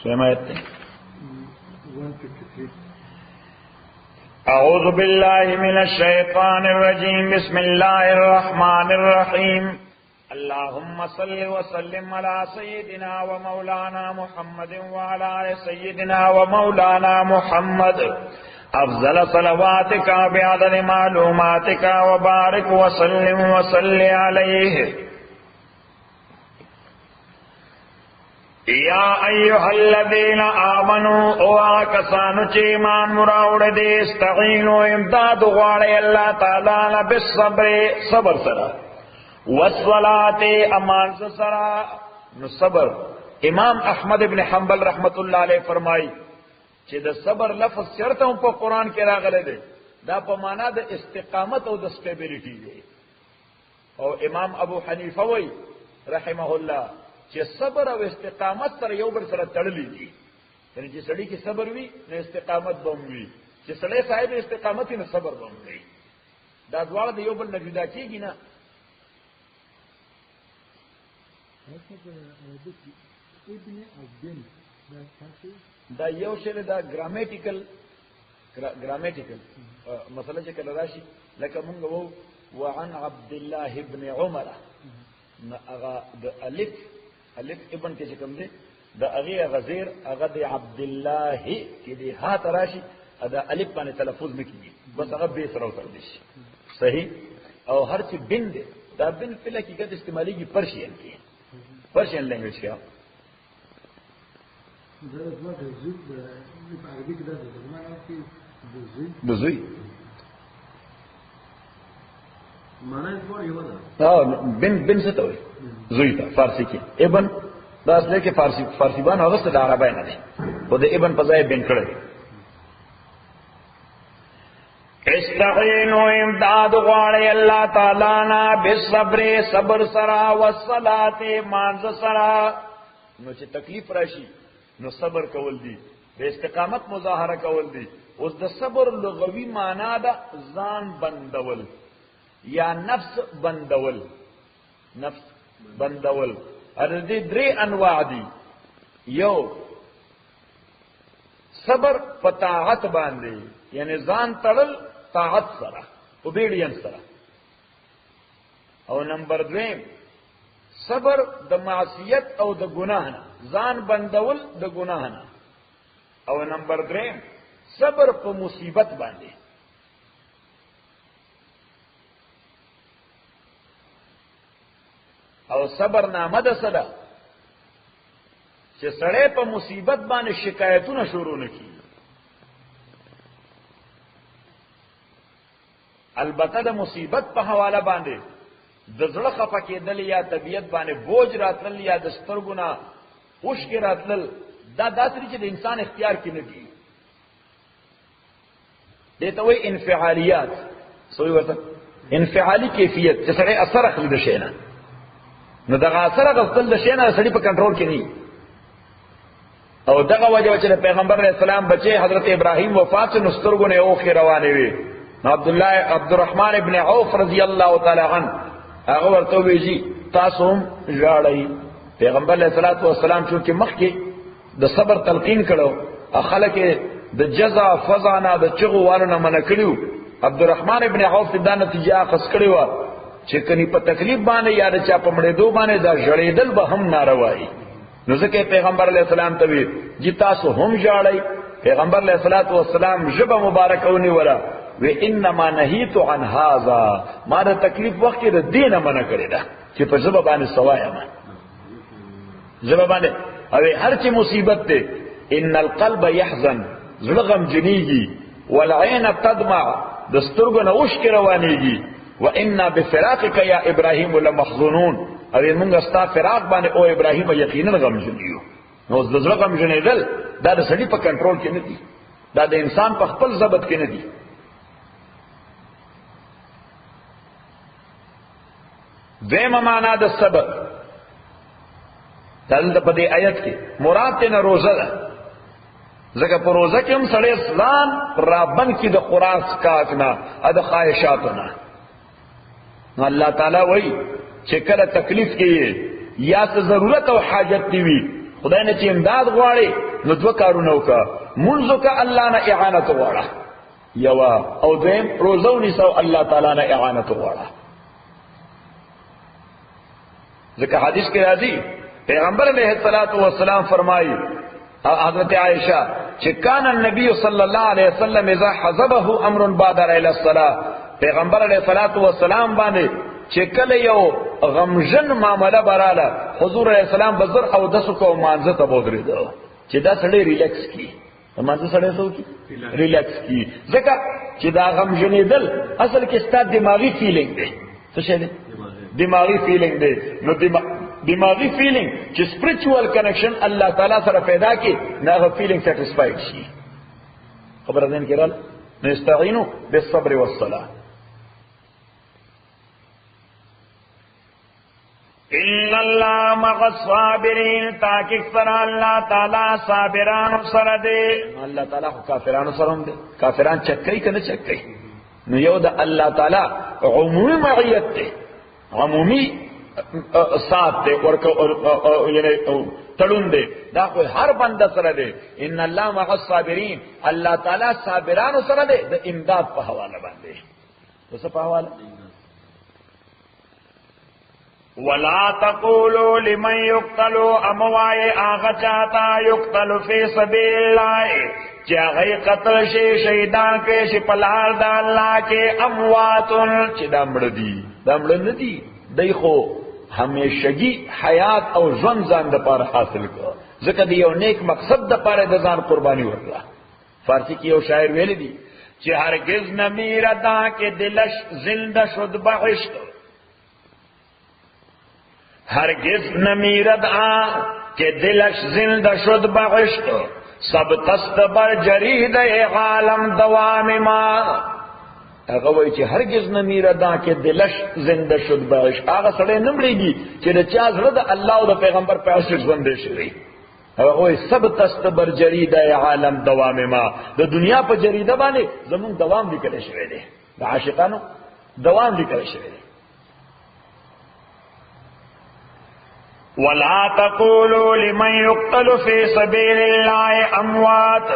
سمعت اعوذ باللہ من الشیطان الرجیم بسم اللہ الرحمن الرحیم اللهم صل وسلم على سيدنا ومولانا محمد وعلى آل سيدنا ومولانا محمد افضل صلواتك بعدد معلوماتك وبارك وسلم وصل عليه یا ایها الذین آمنوا او کسانو چې ایمان مراوړ دي استعینوا امداد غواړي الله تعالی بالصبر صبر سره والصلاة امان سره نو صبر امام احمد ابن حنبل رحمت الله علیه فرمایي چې د صبر لفظ چرته په قران کې راغلی دی دا په معنا د استقامت او د سټیبیلیټی دی او امام ابو حنیفه وای رحمه الله چې صبر او استقامت سره یو بل سره تړلي دي یعنی چې سړی کې صبر وي نو استقامت به وي چې سړی صاحب استقامت نه صبر به وي دا دواړه د یو بل نه جدا کیږي نه دا یو شی دا ګرامیټیکل مسله چې کله راشي لکه مونږ وو وعن عبد الله ابن عمر هغه د الف ابن کې کوم دی د هغه غزیر هغه د عبد الله کې دی ها تراشي دا الف باندې تلفظ نکېږي بس هغه به سره وتر دي صحیح او هر چې بن دی دا بن په حقیقت استعماليږي پرشین کې پرشین لینګویج کې بزوی بن څه ته وایي زوی ته فارسی کې ابن دا اصله کې فارسی باندې هغه څه د عربی نه دی خو د ابن په ځای بن کړی استعینوا امداد غواړي الله تعالی نه بالصبر صبر سره والصلاه مانځ سره نو چې تکلیف راشي نو صبر کول دي د استقامت مظاهره کول دي اوس د صبر لغوي معنا ده ځان بندول یا نفس بندول ار دې درې انواع دي یو صبر په طاعت باندې یعنی ځان تړل طاعت سره اوبیډینس سره او نمبر 2 صبر د معصیت او د ګناه نه ځان بندول د ګناه نه او نمبر 3 صبر په مصیبت باندې او صبر نامه ده صدا چې سړی په مصیبت باندې شکایتونه شروع نکړي البته د مصیبت په حواله باندې د زړه خفه کېدل یا طبیعت باندې بوج راتلل یا د سترګو نه اوښکې راتلل دا داسې چې د انسان اختیار کې نه دي دې ته وایي انفعالیات سوی ورته انفعالي کیفیت چې سړی اثر اخلي د شی نه نو دغه اثر غفل د شی نه سړی په کنټرول کې نه او دغه وجه چې پیغمبر علیه السلام بچي حضرت ابراهیم وفات نو سترګو نه اوخې روانې وي نو عبد الرحمن ابن عوف رضی الله تعالی عنه هغه ورته ویږي تاسو هم ژاړئ پیغمبر علیه السلام چې مخکې د صبر تلقین کړو خلک د جزا فزا نه د چغو والو نه منع کړیو عبدالرحمن ابن عوف دا نتیجه اخذ کړی و چې کني په تکلیف باندې یا د چا په مړېدو باندې دا ژړېدل به هم ناروا وي نو ځکه پیغمبر علیه السلام ته وی چې تاسو هم ژاړئ پیغمبر علیه السلام ژبه مبارکه ونیوله و انما نهیت عن هذا ما د تکلیف وخت کې د دینه منع کړی دا چې په ژبه باندې سوایم ژبه باندې او هر چې مصیبت ده ان القلب يحزن زړه غم جنېږي والعين تدمع د سترګو نه اوښکې روانېږي وإنا بفراقك يا ابراهيم لمحزونون او موږ ستا فراق باندې او ابراهيم یقینا غمجن یو نو د زړه غمجنېدل دا د سړي په کنټرول کې نه دي دا د انسان په خپل ضبط کې نه دي دیمه معنا د صبر دلته په دې آیت کې مراد نه روزه ده ځکه په روزه کې هم سړی ځان رابن کې د خوراک کاکنا د خواهشاتونه نو الله تعالی وایي چې کله تکلیف کې یا څه ضرورت او حاجت دی وي خدای نه چې امداد غواړي نو دو کارونه وکړه منځو کا الله نه اعانت وغواړه یوا او دیم روزو نیسو الله تعالی نه اعانت وغواړه ځکه حدیث کې راځي پیغمبر علیہ الصلوۃ والسلام فرمایي حضرت عائشہ چې کان النبی صلی الله علیه وسلم اذا حزبه امر بادر الى الصلاه پیغمبر علیہ الصلوۃ والسلام باندې چې کله یو غمجن معاملہ براله حضور علیہ السلام بزر او دسو کو مانزه ته بودریدو چې دا سړی ریلیکس کی مانزه سړی سو کی ریلیکس کی ځکه چې دا غمجنې دل اصل کې ستاسو دماغي فیلینګ دی څه شي دی دماغی فیلنگ دے نو دماغی فیلنگ چې سپریچوال کنیکشن الله تعالی سره پیدا کی ناغه فیلنگ سیټسفاید شي خبر ده کېرال نستعینوا بالصبر والصلاه ان الله مع الصابرین تاکي سره الله تعالی صابرانو سره دی الله تعالی کافرانو سره دی کافران چکای کنه چکای نو یو د الله تعالی عمومی معیت دی عمومی ساتھ دے یعنی تڑن دے دا کوئی ہر بندہ سره دے ان اللہ مع الصابرین اللہ تعالی صابرانو سره دے دا امداد په حواله باندې څه په حواله ولا تقولوا لمن يقتل اموای اغه چاہتا یقتل فی سبیل الله چې هغه قتل شي شهیدان کې شي په لار د الله کې امواتن چې دمړ دي دمړ نه دي دای خو همیشگی حیات او ژوند ځان د پاره حاصل کړ ځکه دی یو نیک مقصد د پاره د ځان قرباني ورکړه فارسی کې یو شاعر ویل دي چې هرگز نمیردا کې دلش زنده شد بهشت هرگز نمیرد کہ دلش زندہ شد بغشت سب تست بر جرید عالم دوام ما هغه وای چې هرگز نمیرد کہ دلش زندہ شد بغشت هغه سړی نمړيږي چې د چا زړه د الله او د پیغمبر په اساس ژوند شي هغه وای سب تست بر جرید عالم دوام ما د دنیا په جریده باندې زمون دوام لیکل شوی دی د عاشقانو دوام لیکل شوی دی ولا تقولوا لمن يقتل في سبيل الله اموات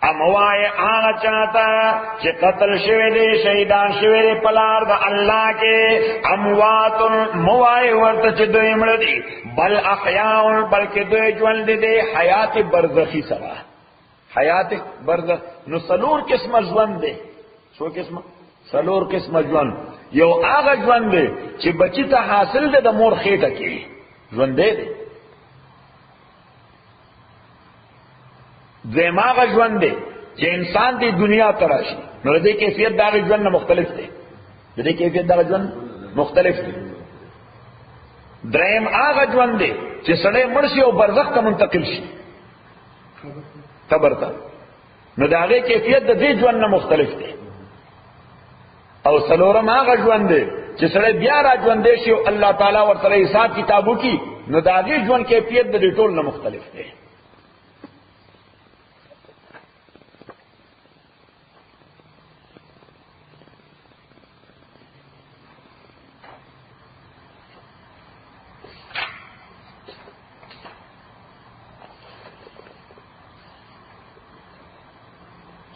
اموای هغه چاته چې قتل شوی دی شهیدان شوی دی په لار د الله کې اموات موای ورته چې دوی مړ دي بل احیاء بلکې دوی ژوند دي حیات برزخی سره حیات برزخ نو سلور قسم ژوند دی څو قسم سلور قسم ژوند یو هغه ژوند دی چې بچی ته حاصل دی د مور خېټه کې ژوند دی دماغ ژوند دی چې انسان دی دنیا تراشي نو دې کیفیت دا ژوند نه مختلف دی دې کیفیت دا ژوند مختلف دی دریم هغه ژوند دی چې سړی مرشي او برزخ ته منتقل شي قبر ته نو دا هغه کیفیت د دې ژوند نه مختلف دی او څلورم هغه ژوند دی چې سره بیا را ژوند شي او الله تعالی ورته حساب کتابو کی نو دا غي ژوند کیفیت د ټول نه مختلف دی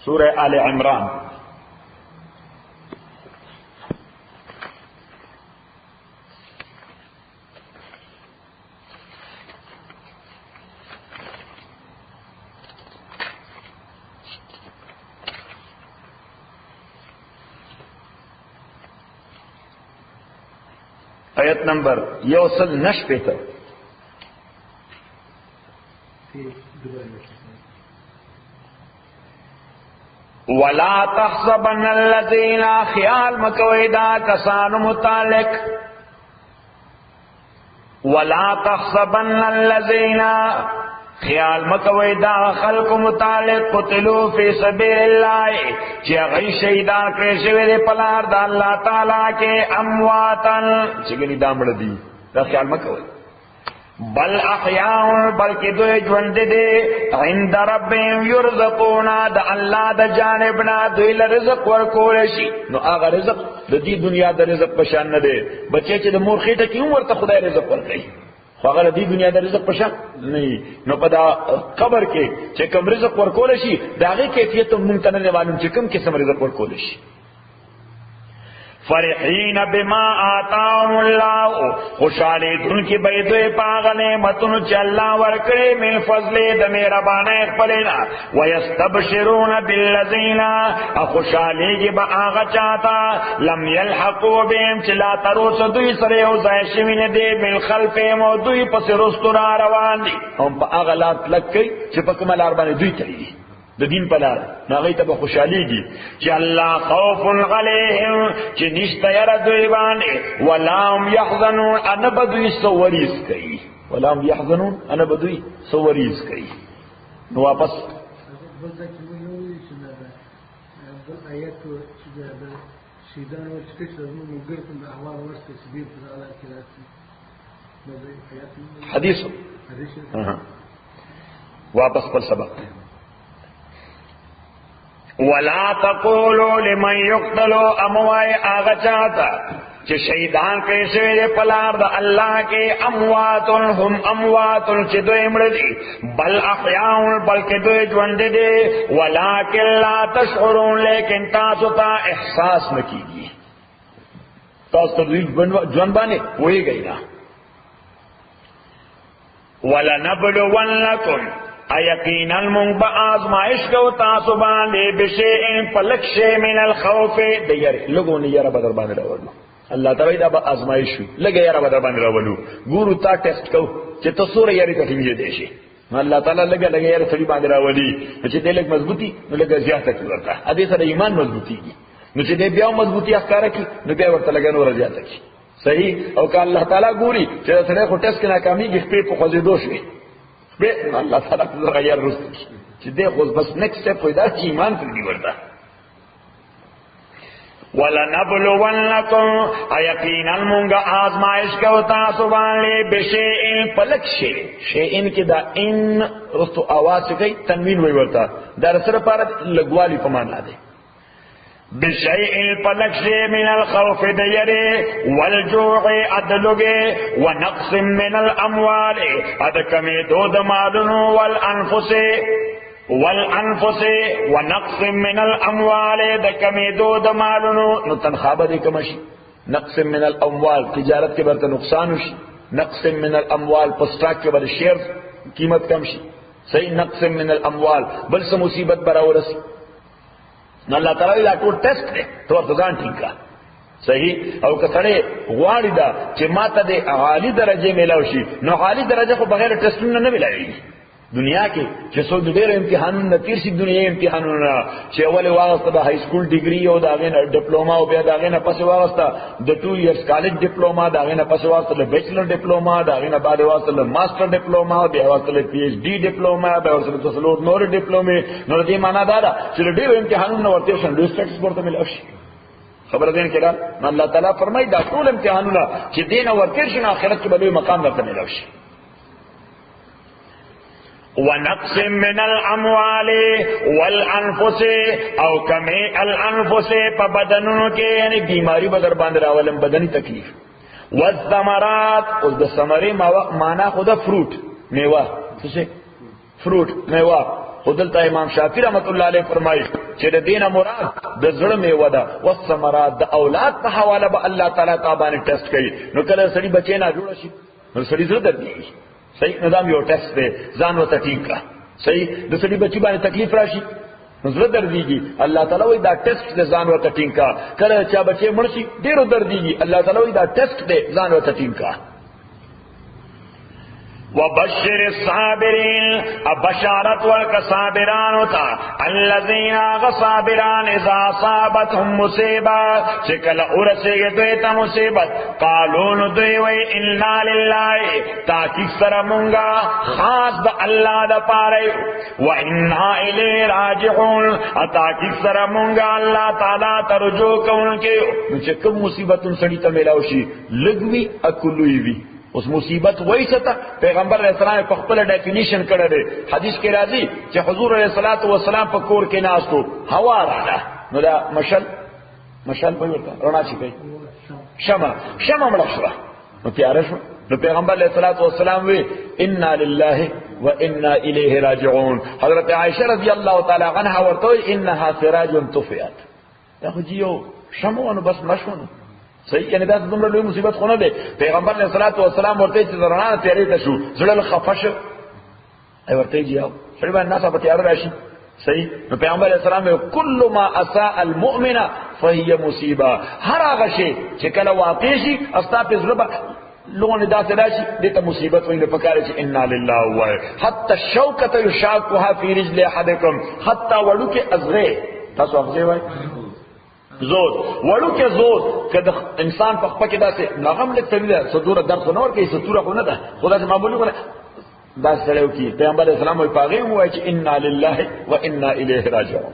سورہ آل عمران آیت نمبر یوصل نش پیتا ولا تحسبن الذين خیال مکویدا کسانو متعلق ولا تحسبن الذين خیال مکویدا خلق متعلق قتلوا فی سبیل الله چې غی شهیدان کړي شوی دی په لار د الله تعالی کې امواتن چې ګنې دامړه دي دا خیال مکوي بل احیاء بلکې دوی ژوند دي عند ربهم يرزقون د الله د جانبنا دوی له رزق ورکول شي نو هغه رزق د دې دنیا د رزق په شان نه دی بچي چې د مور خېټه کې ورته خدای رزق ورکړي هغه د دنیا د رزق په شان نه نو په دا قبر کې چې کوم رزق ورکول شي دا غي کیفیت مونږ ته نه معلوم چې کوم قسم رزق ورکول شي. فرحین بما آتاهم الله خوشالی دن کی بیدوی پاغ نعمتن چی اللہ ورکڑی من فضل د مہربانی خپلنا ویستبشرون بالذین خوشالی کی با آغا چاہتا لم یلحقو بهم چلا تروس دوی سریو زائشمین دی بالخلفیم و دوی پس رستنا روان دی ہم پا آغا لات لگ کئی چی پا کمال عربانی دوی تلی دی د دین په لار ناغی ته به خوشحالیږي چې الله خوف علیهم چې نشته یره دوی باندې ولا هم یحزنون ان بدوی سوریز کوي ولا هم یحزنون ان بدوی سوریز کوي. نو واپس حدیث واپس پر سبق ولا تقولوا لمن يقتل اموای آغا چاہتا چې شهیدان کړي شوی دی په لار د الله کې اموات هم اموات چې دوی مړ دي بل احیاء بلکې دوی ژوند دي ولکن لا تشعرون لیکن تاسو ته احساس نکېږي تاسو ته دوی ژوند باندې وایي نه. ولنبلونکم یقینا من با آزمائش کو تاسو باندې بشیء فلکشی من الخوف دیر لګو نه یاره بدر باندې راولو الله تعالی دا با آزمائش لګي یاره بدر باندې راولو ګورو تا ټیسټ کو چې تاسو ری یاري تکلیف دي شي الله تعالی لګي یاره سړي باندې راولي چې دې لګ مضبوطی نو لګ زیاته کی ورته ا دې سره ایمان مضبوطیږي نو چې دې بیا مضبوطی ښکارا کی نو بیا ورته لګ نور زیاته کی صحیح او که الله تعالی ګوري چې سره خو ټیسټ کې ناکاميږي په خوځې دوشي بے اللہ تعالیٰ کو غیر رسل کی دیکھو بس نیکسٹ سٹیپ ہوئی دا چی ایمان پر نہیں وردا. وَلَنَبْلُوَنَّكُمْ اَيَقِينَ الْمُنْگَ آزمائش کا تاسو باندې بشیئن پلک شیئن کی دا ان رستو آواز چکئی تنوین ہوئی وردا دا رسر پارت لگوالی پمانا دے بشیء پلک سے من الخوف دیرے والجوع ادلگے ونقص من الاموال ادکمی دود مالنو والانفس ونقص من الاموال ادکمی دود مالنو نو تنخواب دے کمشی نقص من الاموال تجارت کے برتا نقصانوشی نقص من الاموال پسٹاک کے برد شیر قیمت کمشی صحیح نقص من الاموال بل سے مصیبت براورسی نو اللہ تعالی دا ټول ټیسټ دی تو ورته ځان ټینګ کا صحیح او که سړی غواړي دا چې ماته د عالی درجه میلاو شي نو عالی درجه خو بغیر ټیسټونو نه ملایي دنیا کې چې څو ډېر امتحانونه تیر شي دنیا امتحانونه چې اول واغسته د های سکول ډیګري او دا غینه ډیپلوما او بیا دا غینه پس واغسته د 2 ایئرز کالج ډیپلوما دا غینه پس واغسته د بیچلر ډیپلوما دا غینه بعد واغسته د ماستر ډیپلوما بیا واغسته د پی ایچ ډی ډیپلوما بیا واغسته د څلور نور ډیپلومې نو دې معنا دا ده چې ډېر امتحانونه ورته شون ډیسټریکټ ورته ملو شي خبر دین کړه الله تعالی فرمایي دا ټول امتحانونه چې دین ورته شي آخرت کې به مقام ورته ملو شي. ونقص من الاموال والانفس او کمی الانفس پا بدنونو کے یعنی بیماری بدر باندھ راولم بدنی تکلیف والثمرات اس دا ثمری مانا خدا فروٹ میوہ کسے فروٹ میوہ خودلتا امام شافعی رحمت اللہ علیہ فرمائی چیر دین مراد دا زڑ میوہ دا والثمرات دا اولاد پا حوالہ با اللہ تعالیٰ تابانی ٹیسٹ کئی نو کل سڑی بچے نا جوڑا شی نو سڑی زڑ در دیگی صحیح نظام یو ټیسټ دی ځان وته ټینګ کا صحیح د سړي بچی باندې تکلیف راشي نظر دردیږي الله تعالی وای دا ټیسټ دی ځان وته ټینګ کا کله چې بچي مرشي ډیرو دردیږي الله تعالی وای دا ټیسټ دی ځان وته ټینګ کا. وبشر الصابرین بشارت ورک صابران ہوتا الذین صابران اذا اصابتهم مصیبت چکل ارسے دویتا مصیبت قالون دوی انا للہ تاکہ سرمونگا خاص دا اللہ دا پارے و انا الی راجعون تاکہ سرمونگا اللہ تعالی ترجو کون کے چکم مصیبت ان سڑی تا ملاوشی لگوی اکلوی وی اس مصیبت وہی ستا پیغمبر علیہ السلام په خپل ډیفینیشن کړی دی حدیث کې راځي چې حضور علیہ الصلوۃ والسلام په کور کې ناستو هوا راغله نو دا مشل په ورته رڼا شي کوي شمع مړه شوه نو تیار شو نو پیغمبر علیہ الصلوۃ والسلام وی انا لله وانا الیه راجعون. حضرت عائشہ رضی اللہ تعالی عنها ورته انها سراج طفئت، یا خو جیو شمعون بس مشون صحیح، یعنی دا دومره لوی مصیبت خو نه ده. پیغمبر علیہ الصلوۃ والسلام ورته چې درانه تیارې ته شو زړه خفش ای ورته جیو سړي باندې ناسا په تیار راشي صحیح. نو پیغمبر علیہ السلام کل ما اساء المؤمن فهي مصیبه، هر هغه شی چې کله واقع شي استا په زړه لون دا راشي دته مصیبت وینه پکاره چې انا لله و حتى الشوكه يشاقها في رجل احدكم، حتى ولوک ازغه تاسو ازغه وای زود وړو کې زود کله انسان په خپل کې داسې نغم لیک تللی ده صدور درس نور کې ستوره خو نه ده خدای ته معمولی کنه دا سره وکي. پیغمبر اسلام وی پاغه وای چې انا لله و انا الیه راجعون.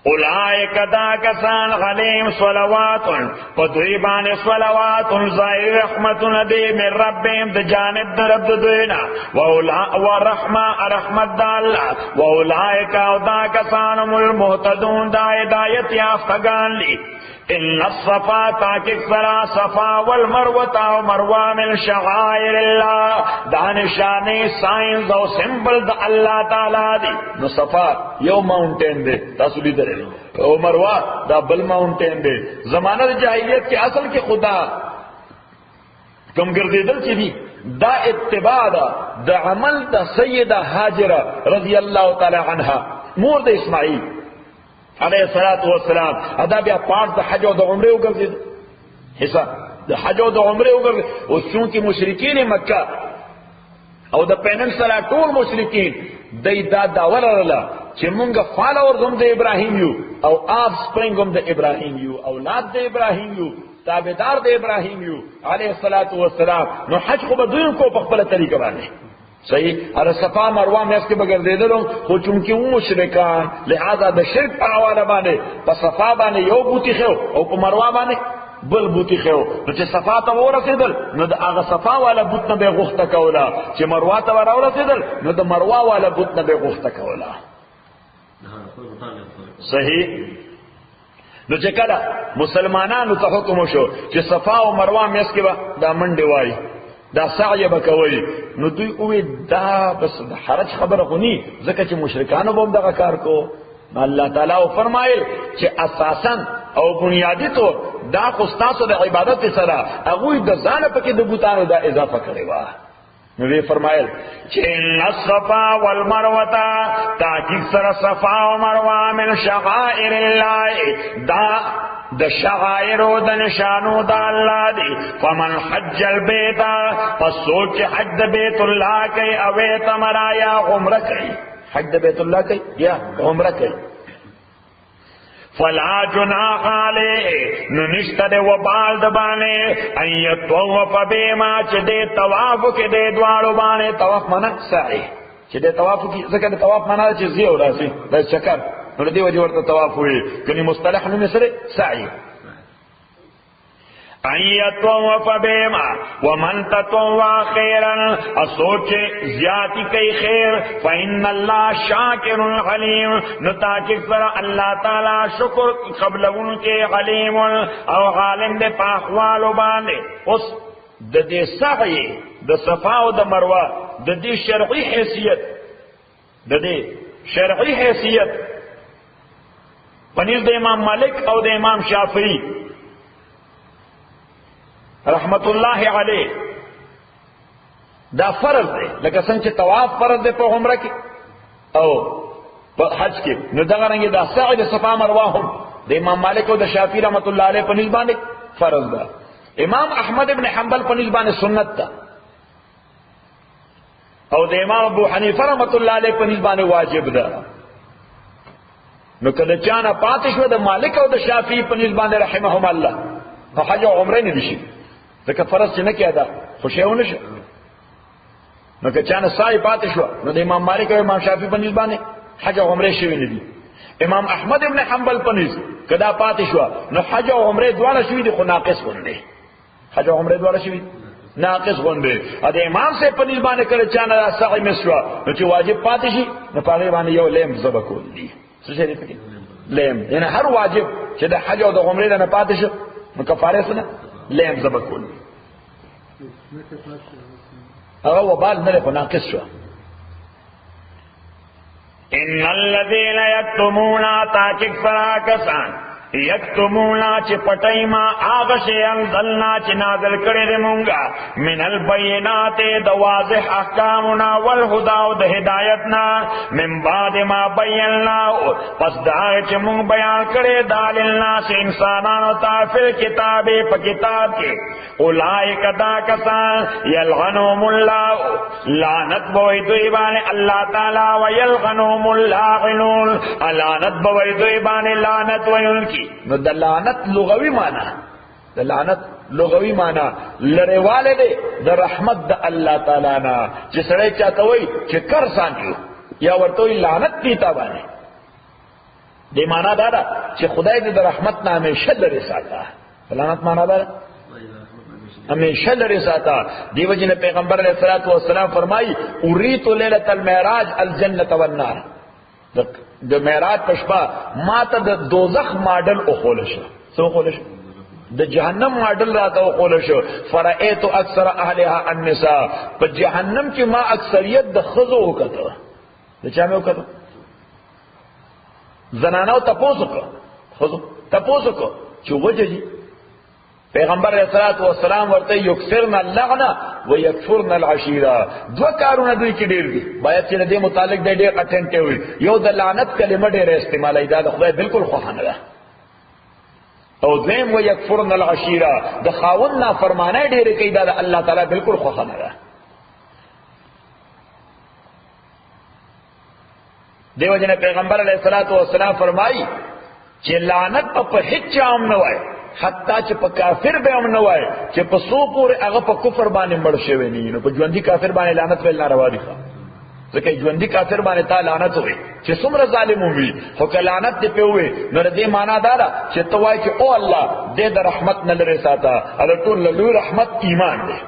اولئک دا کسان غلیم صلوات پدویبان صلوات ظاہر رحمت ندی من ربهم د جانب د رب دوینا و رحمه رحمت دا اللہ و اولئک دا کسان المهتدون دا ہدایت یافتگان لی. ان الصفا تاکہ سرا صفا والمروہ و مروہ من شعائر اللہ دا نشانی سائنز او سمبل دا اللہ تعالی دی. نو صفا یو ماؤنٹین دے تاسو لیدل او مروہ دا بل ماؤنٹین دے. زمانہ جاہلیت کے اصل کے خدا کم گردیدل چی دی دا اتباع دا عمل دا سیدہ حاجرہ رضی اللہ تعالی عنہ مور دا اسماعیل علیہ الصلوۃ والسلام ادا بیا پاس د حج او د عمره وګرځید حصہ د حج او د عمره وګرځید. او چونکی مشرکین مکه او د پیننسلا ټول مشرکین دای دا داور لرله چې مونږه فالوورز هم د ابراهیم یو او آف سپرینګ هم د ابراهیم یو اولاد د ابراهیم یو تابعدار د ابراهیم یو علیہ الصلوۃ والسلام. نو حج خو به دوی کو په خپل طریقه باندې صحیح ار صفا مروه مې اسکه بغیر دیدلو خو چونکی و مشرکان لہذا د شرک په حواله باندې په صفا باندې یو بوتي خو او په مروه باندې بل بوتي خو. نو چې صفا ته ورسېدل نو د هغه صفا والا بوت نه به غوښته کولا، چې مروه ته ورسېدل نو د مروه والا بوت نه به غوښته کولا صحیح. نو چې کله مسلمانانو ته حکم شو چې صفا او مروه مې اسکه دا منډه وای دا سعی بکوي، نو دوی اوی دا بس حرج خبره غنی ځکه چې مشرکانو به دغه کار کو. الله تعالی او فرمایل چې اساسا او بنیادی طور دا خو تاسو د عبادت سره هغه د ځان په کې د بوتانو دا اضافه کړی و. نو وی فرمایل چې ان الصفا والمروه تاکي سره صفا او مروه من شعائر الله دا د شعائر او د نشانو د الله دی. فمن حج البيت پس سوچ حج د بیت الله کوي او تمرا یا عمره کوي، حج د بیت الله کوي یا عمره کوي فلا جناح علیه نو نشته د وبال د باندې ان یطوف بما چې د طواف کې د دوالو باندې طواف معنا سعی چې د طواف کې ځکه د طواف معنا چې زیو راځي د چکر نو دی وجه ورته طواف وي کني مصطلح نو سره سعی. ان یطوف بما ومن تطوع خیرا اسوچ زیاتی کئی خیر فإن اللہ شاکر علیم نو تاکہ سر اللہ تعالی شکر قبلون کے علیم او عالم دے پاخوالو باندے. اس د دې سعی د صفا او د مروه د دې شرعی حیثیت د دې شرعی حیثیت پنځ د امام مالک او د امام شافعی رحمت الله علیه دا فرض دی لکه څنګه چې طواف فرض دی په عمره کې او په حج کې. نو دا غرانګي دا سعی د صفا مروه هم د امام مالک او د شافعی رحمت الله علیه په نسبت باندې فرض ده. امام احمد ابن حنبل په نسبت باندې سنت ده او د امام ابو حنیفه رحمت الله علیه په نسبت باندې واجب ده. نو کله چانه پاتې شو د مالک او د شافعی په نسبت باندې رحمهم الله په حج او عمره نه دي ځکه فرض چې نه کېده خوشیونه شو. نو که چانه سای پاتې شو نو د امام مالک او امام شافعی په نسبت باندې حج او عمره شوی نه دي. امام احمد ابن حنبل په نسبت کدا پاتې شو نو حج او عمره دواړه شوی دي خو ناقص غوندي، حج او عمره دواړه شوی ناقص غوندي. ا د امام سے په نسبت باندې کړه چانه سعی مسوا نو چې واجب پاتې شي نو په باندې یو لیم ذبح کول دي. څه شي دي لیم؟ یعنی هر واجب چې د حج او د عمره نه پاتې شو نو کفاره سره لیم زبکول هغه وبال نه په ناقص شو. ان الذين يكتمون تاکک فراکسان یکتمونا چی پٹائی ما آغشی انزلنا چی نازل کردی مونگا من البینات دا واضح احکامنا والہداو دا ہدایتنا من بعد ما بیننا پس دا چی مونگ بیان کردی داللنا سی انسانانو تا فی الکتابی پا کتاب کی اولائک دا کسان یلغنوم اللہ لعنت بوئی دویبان اللہ تعالی ویلغنوم اللاغنون لعنت بوئی دویبان لعنت ویون کی. نو د لعنت لغوی معنی د لعنت لغوی معنی لړیواله دی د رحمت د الله تعالی نه چې سړی چاته وای چې کر سانجو یا ورته لعنت دی تا باندې دی معنی دا ده چې خدای دې د رحمت نه همیشه لري ساته. لعنت معنی دا ہمیشہ لرے ساتا. دیو جن پیغمبر علیہ الصلوۃ والسلام فرمائی اریت لیلۃ المعراج الجنۃ والنار د معراج پشپا ما ته د دوزخ ماډل او خول شو سو خول شو د جهنم ماډل راته او خول شو فرایت اکثر اهلها النساء په جهنم کې ما اکثریت د خزو وکړه د چا مې وکړه زنانو تپوسو کو خزو تپوسو کو چې وجه پیغمبر علیہ الصلوۃ والسلام ورته یکثرن اللعنه ويكفرن العشیرہ دو کارونه دوی کې ډیر دي باید چې دې متعلق ډېر اټینټیو وي. یو د لعنت کلمه ډېر استعمالای دا د خدای بالکل خوښنه ده او دویم ويكفرن العشیرہ د خاوند نافرمانی ډېر کوي دا د الله تعالی بالکل خوښنه ده. دیو جن پیغمبر علیہ الصلوۃ والسلام فرمایي چې لعنت په هیڅ چا نه وای حتی چې په کافر به هم نه وای چې په سو پورې هغه په کفر باندې مړ شوی نه نو په ژوندۍ کافر باندې لعنت ویل ناروا دي ځکه ژوندۍ کافر باندې تا لعنت وي چې څومره ظالم وي خو که لعنت دې په وي نو دې معنا دا ده چې ته وای چې او الله دې د رحمت نه لري ساته ال ټول لوی رحمت ایمان دی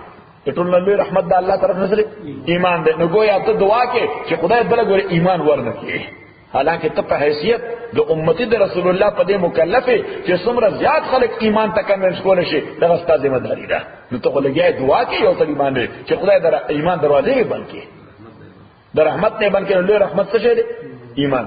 ټول لوی رحمت د الله طرف نظر ایمان دی. نو گویا ته دعا کې چې خدای بل ګور ایمان ورنکړي حالانکہ ته په حیثیت د امتی د رسول الله په دې مکلف چې څومره زیات خلک ایمان ته کنوینس کول شي دا ستاسو ذمہ داری ده. نو ته ولګي دعا کې یو طریقه باندې چې خدای در ایمان دروازې بند کړي د رحمت نه بند کړي. لوی رحمت څه شي دی ایمان.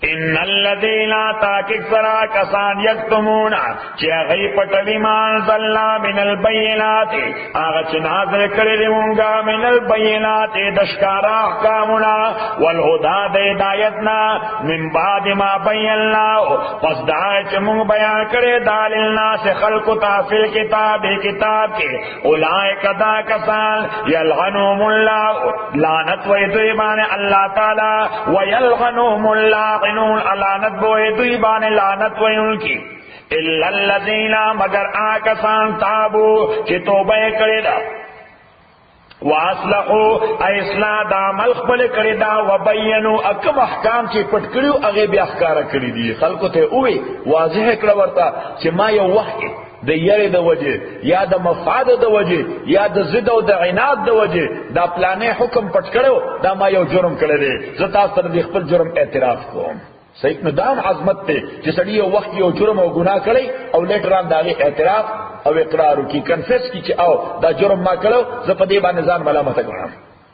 ان الذين تاکک فرا کسان یکتمون چې غی پټلی ما انزلنا من البینات هغه چې نازل کړی مونږه من البینات د ښکارا احکامنا والهدى د هدایتنا من بعد ما بینا پس دا چې مونږ بیان کړی دال الناس خلق تافل کتاب کې اولئک دا کسان یلعنهم الله لعنت وې دوی باندې الله تعالی ویلعنهم الله لعنت بوئے دوی بانے لعنت ویون کی الا الذین مگر آکسان تابو چی توبہ کرے دا واصلحوا اصلاح دا عمل خپل کړی دا وبینوا اکم احکام چې پټ کړیو هغه بیا ښکارا کړی دي خلکو ته وې واضح کړه ورته چې ما یو وخت د یری د وجه یا د مفاد د وجه یا د ضد او د عناد د وجه دا پلانې حکم پټ کړو دا ما یو جرم کړی دی زه تاسو ته خپل جرم اعتراف کوم. صحیح نو دام عظمت ته چې سړی یو وخت یو جرم او ګناه کړی او لیټران داغه اعتراف او اقرار کی کنفیس کی چې او دا جرم ما کړو زه په دې باندې ځان ملامت کړم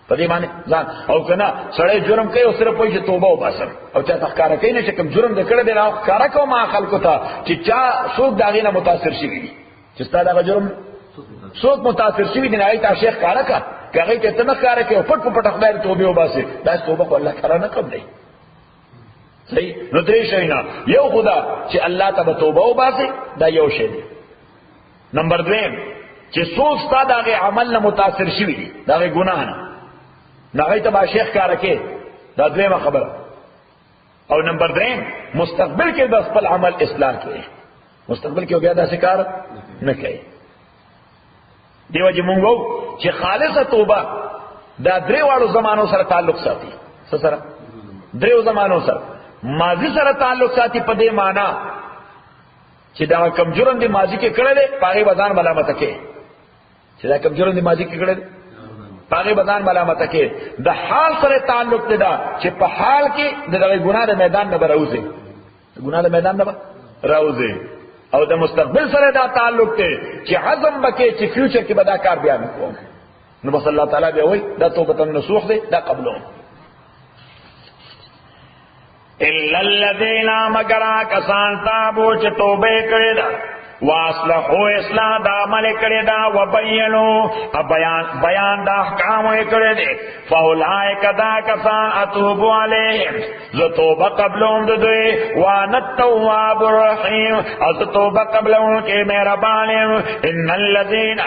په دې باندې ځان او کنه سړی جرم کوي او صرف وایي چې توبه وباسم او چا تخکار کوي نه چې کوم جرم دې کړی دی نو ښکارا کوم خلکو ته چې چا څوک داغه نه متاثر شي وي چې ستاسو دا جرم څوک متاثر شي دي نه ایت شیخ کارا کا هغه ته نه ښکارا کوي پټ پټ خدای توبه وباسي دا توبه الله تعالی نه قبلې. صحیح نو درې شینا یو خدا چې الله ته توبه وباسي دا یو شی دی. نمبر 2 چې څوک ستاسو دغه عمل نه متاثر شي دي دغه ګناه نه هغه ته شیخ کار کوي دا دویمه خبره. او نمبر 3 مستقبل کې د خپل عمل اصلاح کوي مستقبل کې بیا دا کار نه کوي. دیو چې مونږ چې خالصه توبه دا درې واړو زمانو سره تعلق ساتي سره درې زمانو سره ماضی سره تعلق ساتي په دې معنا چې دا کم جرم دی ماضی کې کړل دی پاره بزان ملامت کې چې دا کم جرم دی ماضی کې کړل پاره بزان ملامت کې د حال سره تعلق دی دا چې په حال کې د دغه ګناه د میدان نه راوځي ګناه د میدان نه راوځي او د مستقبل سره دا تعلق ته چې عزم بکې چې فیوچر کې به دا کار بیا نه کوم، نو بس الله تعالی بیا وایي دا توبه النصوح دی، دا قبلهم. الا الذين مگر کسان تابو چې توبه کړی دا واصلحوا اصلاح دا عمل کړی دا وبینوا بیان دا احکام یې کړی دي فاولئک دا کسان اتوب علیهم ز توبه قبلهم دوی وانا التواب الرحیم از توبه قبلهم کې مهربان ان الذين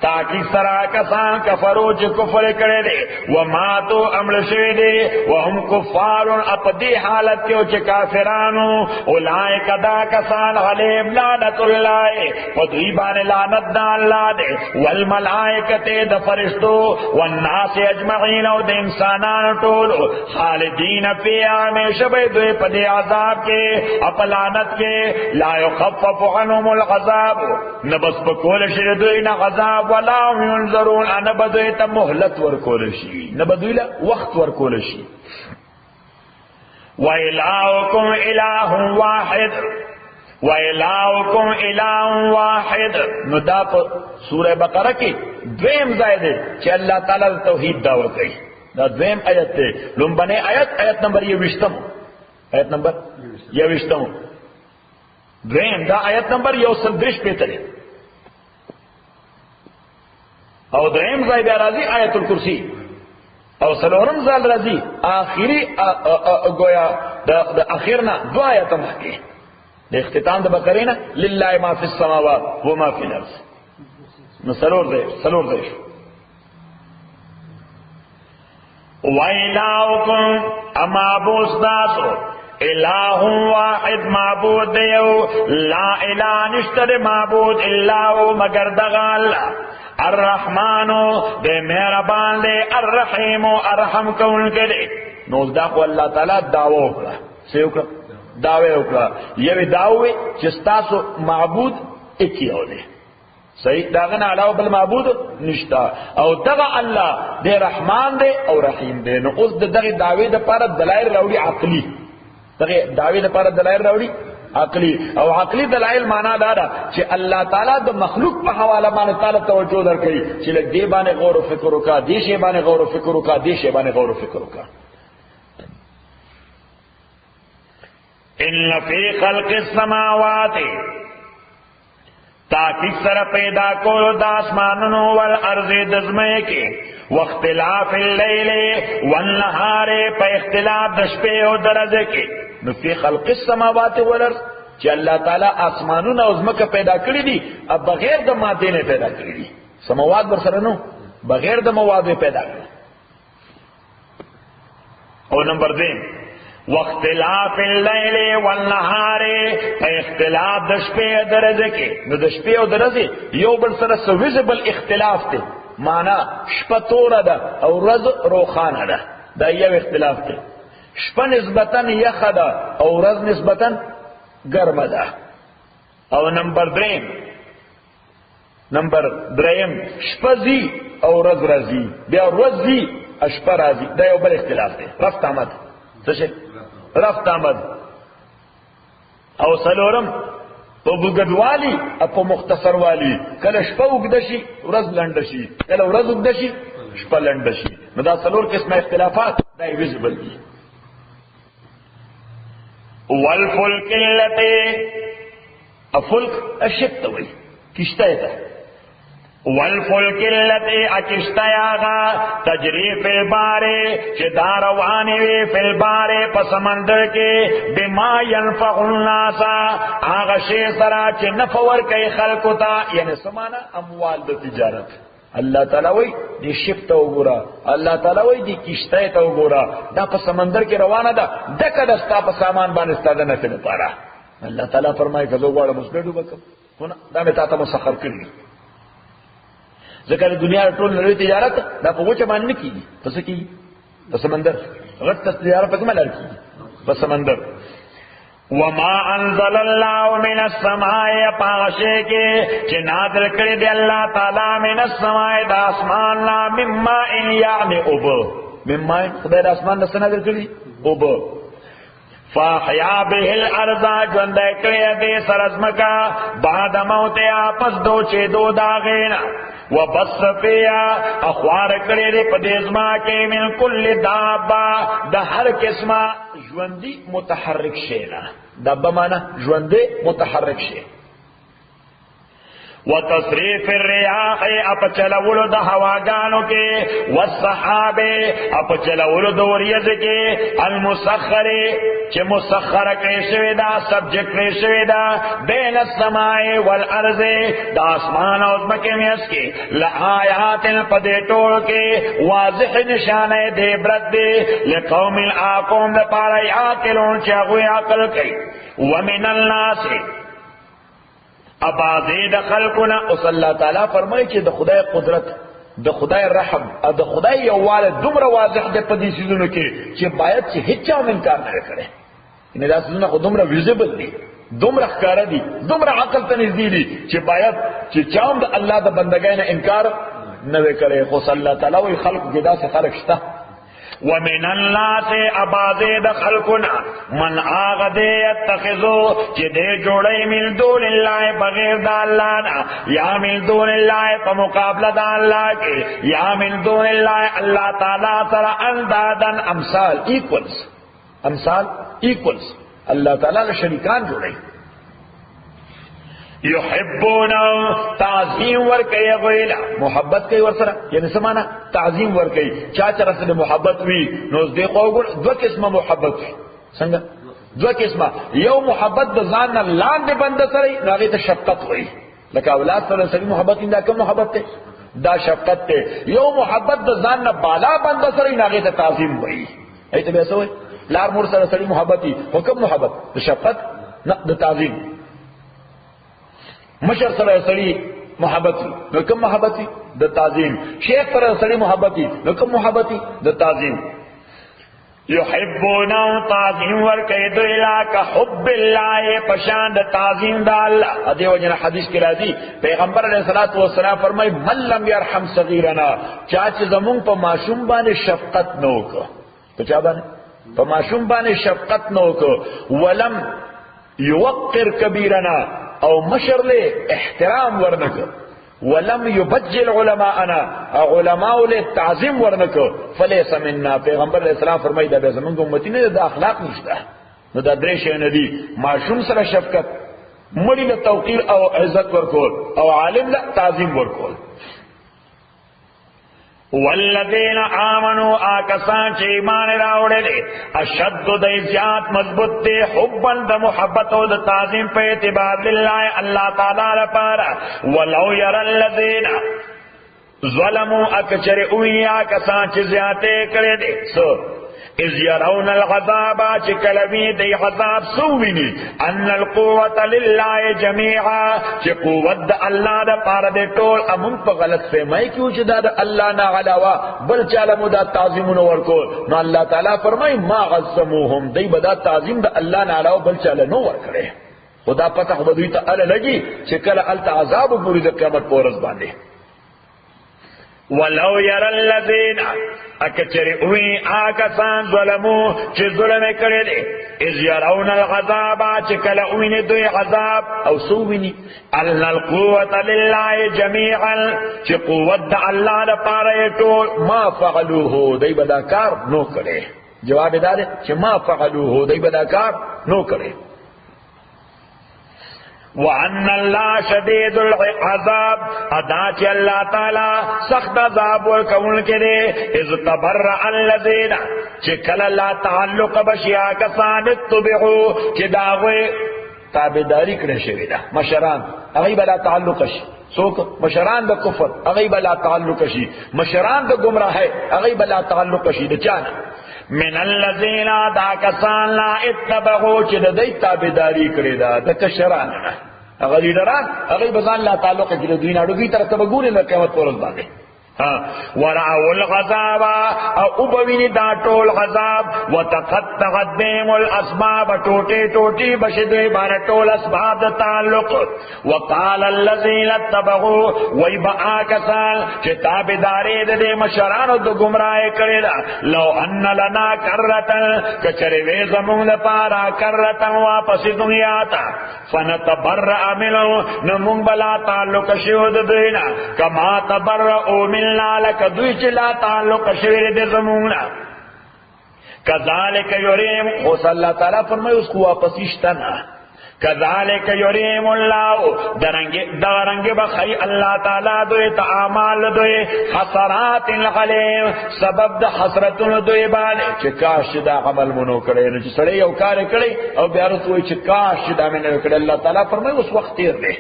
تاکي سرا کسان کفرو چې کفر کړي دي و ماتو عمل شوی دي وهم کفار اپدی حالت کې چې کافرانو اولئک دا کسان علیهم لعنت الله پدوی باندې لعنت د الله دي والملائکه د فرشتو والناس اجمعین او د انسانانو ټول خالدین فی همیشه به دوی په دې عذاب کې په لعنت کې لا یخفف عنهم العذاب نبس بکول شي دوی نه عذاب ولا ينظرون انا بدوی ته مهلت ورکول شي نه بدوی له وخت ورکول شي. وإلهكم إله واحد وإلهكم إله واحد نو دا په سوره بقره کې دویم ځای دی چې الله تعالی توحید دعوت کوي. دا دویم آیت دی. لومبنه آیت نمبر 20 آیت نمبر 20 دویم دا آیت نمبر 130 پته دی او دریم ځای بیا راځي آیت الکرسی او سلورم ځای راځي آخري گویا د اخرنا دو آیت مخکې د اختتام د بقره نه لله ما فی السماوات و ما فی الارض نو سلور ځای وَإِلَٰهُكُمْ أَمَعْبُودٌ نَاسُ الہ واحد معبود دیو لا الہ نشتر معبود الا هو مگر دغا اللہ الرحمن دے مہربان دے الرحیم ارحم کون کے دے نوز داخو اللہ تعالی دعوی اکڑا سیوکڑا دعوی اکڑا یہ دعوی چستاسو معبود اکی ہو دے صحیح داغنا علاوہ بالمعبود نشتا او دغا اللہ دے رحمان دے او رحیم دے نو اس دغی دعوی دے پارا دلائل روڑی عقلی دعوی د پاره دلایل راوړي عقلی او عقلی دلایل معنا دارا چې الله تعالی د مخلوق په حواله باندې تعالی توجه درکړي چې لږ دی باندې غور او فکر وکړه دې شی باندې غور او فکر وکړه دې شی باندې غور او فکر وکړه. ان فی خلق السماوات تاکید سره پیدا کولو د اسمانونو والارض د زمکه کې واختلاف الليل والنهار په اختلاف د شپې او د ورځې کې نو فی خلق السماوات والارض چې الله تعالی اسمانونه او زمکه پیدا کړی دي او بغیر د ماده نه پیدا کړی دي سماوات ورسره نو بغیر د مواد پیدا کړی. او نمبر 2 واختلاف الليل والنهار اختلاف د شپې او د ورځې کې نو د شپې او د ورځې یو بل سره ویزیبل اختلاف دی معنا شپه توره ده او ورځ روخانه ده دا یو اختلاف دی. شپه نسبتا یخه ده او ورځ نسبتا ګرمه ده. او نمبر 3 شپه زی او ورځ راځي بیا ورځ زی شپه راځي دا یو بل اختلاف دی. رفت آمد څه رفت آمد. او سلورم په بوګدوالی او په مختصر والی کله شپه وګد شي ورځ لنډ شي کله ورځ وګد شي شپه لنډ شي نو دا څلور قسمه اختلافات دا ویزبل دي. والفلک التي افلک اشت وی کشته ده والفلک التي اکشتیاغا تجری فی البار چه داروانی وی فی البار پا سمندر کے بما ینفع الناس آغا شی سرا چه نفور کئی خلقو تا یعنی سمانا اموال دا تجارت اللہ تعالی وی دی شپ تا وګورا اللہ تعالی وی دی کشته تا وګورا دا پا سمندر کے روانه دا دکا دستا پا سامان بانستا دا نفل پارا اللہ تعالی فرمائی که زوگوارا مسبیدو بکم دا میں تا مسخر کرنی ذکر دنیا ټول لوی تجارت دا په وچه باندې کیږي پس کیږي په سمندر غټ تجارت په کومه لار کیږي په سمندر. وما انزل الله من السماء پاشه کې چې نازل کړی دی الله تعالی من السماء د اسمان لا مما ان یعنی اوب مما خدای د اسمان د سنازل کړی اوب فاحیا به الارض ژوند کړی دې سرزمکا بعد موت پس دو چې دو داغینا وبص فیا اخوار کړی دې په دې ځما کې من کل دابا د هر قسمه ژوندۍ متحرک شي نه دابا معنا ژوندۍ متحرک شي وتصریف الرياح اپ چلولو د هواګانو کې والسحاب اپ چلولو د وریځ کې المسخر چې مسخر کړي شوی دا سبجیکټ کړي شوی دا بین السماء والارض د اسمان او ځمکې میاس کې لآیات پدې ټول کې واضح نشانه دې عبرت دې لقوم العاقون د پاره عاقلون چې هغه عقل کوي ومن الناس ابازی د خلقنا او صلی الله تعالی فرمایي چې د خدای قدرت د خدای رحم او د خدای یوواله دومره واضح ده په دې سيزونو کې چې باید چې هیڅ چا انکار نه کړي ان دا سيزونه خو دومره ویزیبل دي دومره ښکار دي دومره عقل ته نږدې دي چې باید چې چا د الله د بندګانو انکار نه وکړي خو صلی الله تعالی وی خلق جدا سے خلق شته ومن الناس ابازید خلقنا من آغد یتخذو چی دے جوڑی من دون اللہ بغیر دا اللہ نا یا من دون اللہ پا مقابلہ دا اللہ کے یا من دون اللہ اللہ تعالیٰ سر اندادن امثال ایکولز اللہ تعالیٰ نے شریکان جوڑی یحبونا تعظیم ورکی غیلا محبت کئی ورسرا یعنی سمانا تعظیم ورکی چاچا رسل محبت وی نوز دیقو گل دو قسم محبت وی سنگا دو قسم یو محبت دا زاننا لان دے بند سرائی ناغیت شفقت وی لکا اولاد صلی اللہ علیہ وسلم محبت دا کم محبت تے دا شفقت تے یو محبت دا زاننا بالا بند سرائی ناغیت تعظیم وی ایتا بیسا ہوئی لار مور صلی اللہ علیہ وسلم محبتی حکم محبت دا شفقت دا تعظیم مشر سره سړی محبتي نو کوم محبتي د تعظیم شیخ سره سړی محبتي نو کوم محبتي د تعظیم یحبون تعظیم ور کید الا حب الله پشان د تعظیم د الله دیو جن حدیث کې راځي پیغمبر علیه الصلاۃ والسلام فرمای من لم يرحم صغیرنا چا چې زمون په معصوم باندې شفقت نو کو په چا باندې په معصوم باندې شفقت نو کو ولم یوقر کبیرنا او مشر له احترام ورنک ولم يبجل علماءنا علماء له تعظیم ورنک فليس منا پیغمبر علیہ السلام فرمایي دا زمونږ امتی نه د اخلاق نشته نو دا درې شی نه دي معصوم سره شفقت مړي له توقیر او عزت ورکول او عالم له تعظیم ورکول والذین آمنوا آکسان چه ایمان راوڑے اشد دی زیاد مضبوط دی حبا دا محبت و دا تعظیم پہ اعتبار للہ اللہ تعالی لپارا ولو یر الذین ظلموا اکچر اوئی آکسان چه زیادے کرے دے سو اذ يرون العذاب چکلوی دی عذاب سوینی ان القوة للہ جميعا چه قوت دا اللہ دا پارا دے ٹول امون پا غلط فہمائی کیوں چه دا اللہ نا علاوہ بل چالمو دا تعظیمون ورکول نو اللہ تعالیٰ فرمائی ما غزموهم دی بدا تعظیم دا اللہ نا علاوہ بل چالنو ورکڑے خدا پتہ بدوی تا علا لگی چکل علتا عذاب پوری دا قیامت پورز باندے ولو یر الذین اکچر اوی آکسان ظلمو چه ظلم کرده از یرون العذاب چکل اوین دوی عذاب او سوینی ان القوة للہ جمیعا چه قوت دا اللہ دا پارے طول ما فعلوه دی بداکار نو کرے جواب دارے چه ما فعلوه دی بداکار نو کرے وَأَنَّ اللَّهَ شَدِيدُ الْعَذَابِ ادا چه اللہ تعالی سخت عذاب ورکون کرے اذ تبرأ الذین چه کل لا تعلق بشیا کسان اتبعو چه داغوی تابداری کرے شوی دا مشران اغیب لا تعلق شی سوک مشران دا کفر اغیب لا تعلق شی مشران دا گمراہ ہے اغیب لا تعلق شی دا چانا من الذین دا کسان لا اتبعو چه دا دی تابداری کرے دا کشران اغا لیڈران اغی بزان لا تعلق ہے جلو دوین اڑوگی طرح تبگوری لر قیمت پورز باندے ورعو الغضب او بوینی دا ټول غضب وتقطعت بهم الاسباب ټوټي ټوټي بشدوی بار ټول اسباب د تعلق وقال الذين اتبعوا ويبعاكسان چې تابعداري د مشرانو د گمراه کړي لو ان لنا کرتن کچره وې زمون لپاره کرتن واپس دنیا ته فنتبرأ منه نمون بلا تعلق شو د دینا کما تبرأوا منا لك دوی چې لا تعلق شوی د زمونږ کذالک یریم او صلی الله تعالی فرمایي اس کو واپس اشتنا کذالک یریم الله درنګ بخی الله تعالی دوی تعامل دوی حسرات العلیم سبب د حسرتونو دوی باندې چې کاش دا عمل مونږ کړی نو چې سړی یو کار کړی او بیا ورته وایي چې کاش دا مونږ کړی الله تعالی فرمایي اوس وخت تیر دی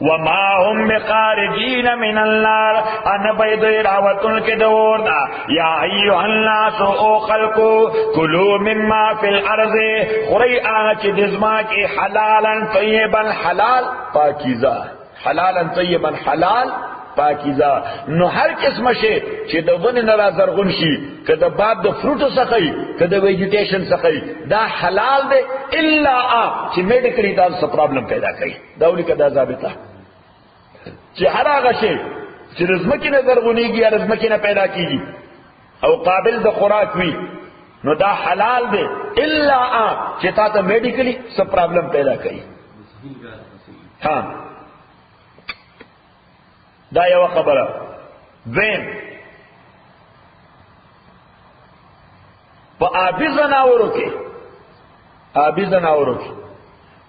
وما هم بخارجين من النار ان بيد راوتن کے دور دا یا ایها الناس او خلقو کلوا مما في الارض خری اچ دزما کی حلالا طیبا حلال پاکیزہ حلالا طیبا حلال پاکیزہ نو هر قسم شی چې د ونه نه زرغون شي کده باب د فروټو څخه کده ویجیټیشن څخه دا حلال دی الا چې میډیکلی تاسو پرابلم پیدا کوي دا ولي کده ضابطه چې هر هغه شی چې رزمکې نه زرغونیږي یا رزمکې نه پیدا کیږي او قابل د خوراک وي نو دا حلال دی الا چې تاسو میډیکلی څه پرابلم پیدا کوي دا یو خبره وین په آبی زناورو کې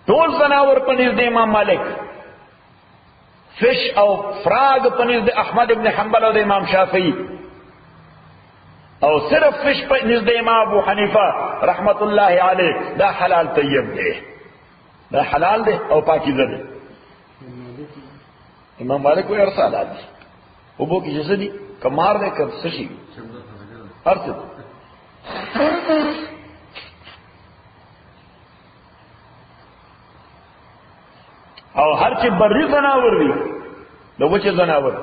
ټول زناور په نزد امام مالک فش او فراغ پنیز د احمد ابن حنبل او د امام شافعی او صرف فش پنیز د امام ابو حنیفه رحمت الله علیه دا حلال طیب دی دا حلال دی او پاکیزه دی امام مالک کوئی عرصہ حلال دی او بو کی جیسے دی کمار دے کب سشی عرصہ او هر چې بری زناور وي د وچه زناور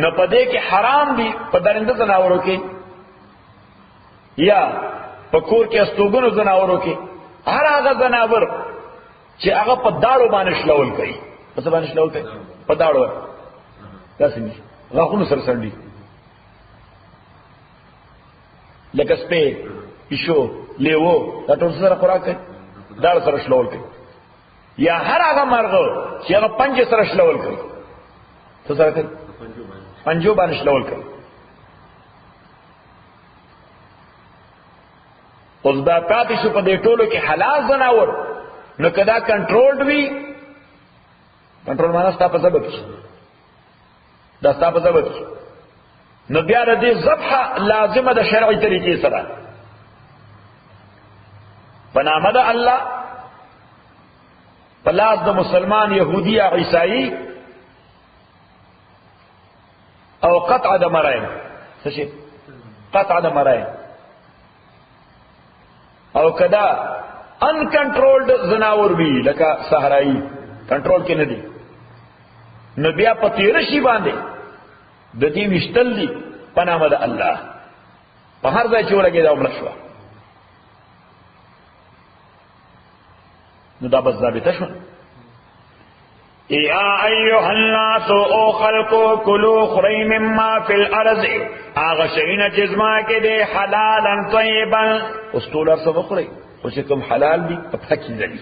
نو پدې کې حرام دي په درنده زناورو کې یا په کور کې استوګنو زناورو کې هر هغه زناور چې هغه په داړو باندې شلول کوي په څه باندې شلول کوي په داړو داسې نه غاښونو سره سړي لکه سپې پښو لیو دا ټول سره خوراک کوي داړ سره شلول کوي یا هر هغه مرغه چې هغه پنجه سره شلول کوي څه سره کوي پنجو باندې شلول کوي اوس دا پاتې شو په دې ټولو کې حلال زناور نو کدا کنټرولډ وي کنټرول معنا ستا په سبب دا ستا په سبب نو بیا د دې ذبح لازمه د شرعي طریقې سره بنامه د الله پلاس د مسلمان يهودي یا عیسائی او قطع د مرای څه شي قطع د مرای او کدا ان کنټرولډ زناور وی لکه صحرایی کنټرول کې نه دي نو بیا په تیر شي باندې د دې وشتل دي پنامه د الله په هر ځای چې ولګي دا عمر شو نو دا بس ضابطه شو یا ایها الناس او خلقو کلوا خری مما فی الارض اغه شینا جزما کې دی حلالا طیبا استول ارسو خری خو چې کوم حلال دي په پاکي دي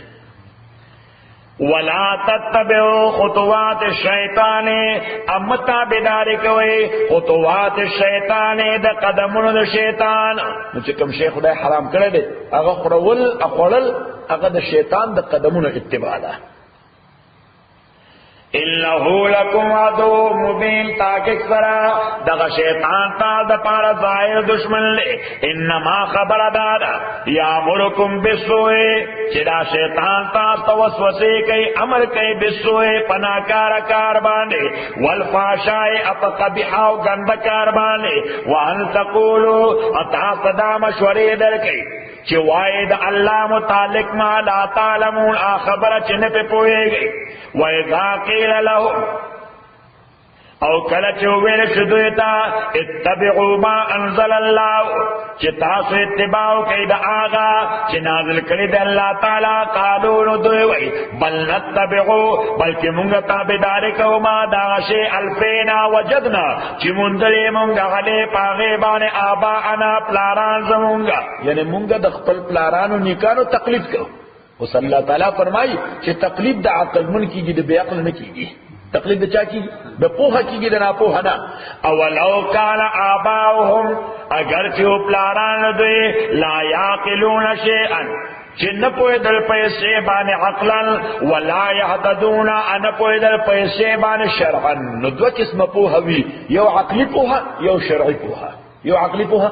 ولا تتبعوا خطوات الشیطان امتا بدار کوي خطوات الشیطان د قدمونو د شیطان نو چې کوم شیخ خدای حرام کړی دی هغه خړول هغه د شیطان د قدمونو اتباع ده انه لکم عدو مبین تاکک سرا دغه شیطان تا د پاره ظاهر دشمن لے انما خبر دادا یامرکم بالسوء چې دا شیطان تا توسوسه کوي امر کوي بالسوء پناکار کار باندې والفحشاء اقبح او گند کار باندې وان تقولوا اتا صدا مشورې درکې چې وای د الله متعلق ما لا تعلمون خبره چې نه په پوهیږي وإذا قيل لهم او کله چې ویل شو دوی ته اتبعوا ما انزل الله چې تاسو اتباع کوئ د هغه چې نازل کړی دی الله تعالی قالوا نو دوی وایي بل نتبعوا بلکې موږ تابعداري کوو ما دا شی الفینا وجدنا چې مونږ موږ هغه پاغه باندې آباءنا پلاران زمونږ یعنی موږ د خپل پلارانو نیکانو تقلید کوو. اوس الله تعالی فرمایي چې تقلید د عقل من کیږي د بی عقل نه کیږي. تقلید د چا کیږي؟ د پوهه کیږي د ناپوهه نه. اولو کان آباؤهم اگر چې پلاران دوی لا یعقلون شیئا چې نه پوهېدل پیسې باندې عقلا ولا یهتدون ان پوهېدل پیسې باندې شرعا. نو دوه قسمه پوهه وي، یو عقلي پوهه یو شرعي پوهه. یو عقلي پوهه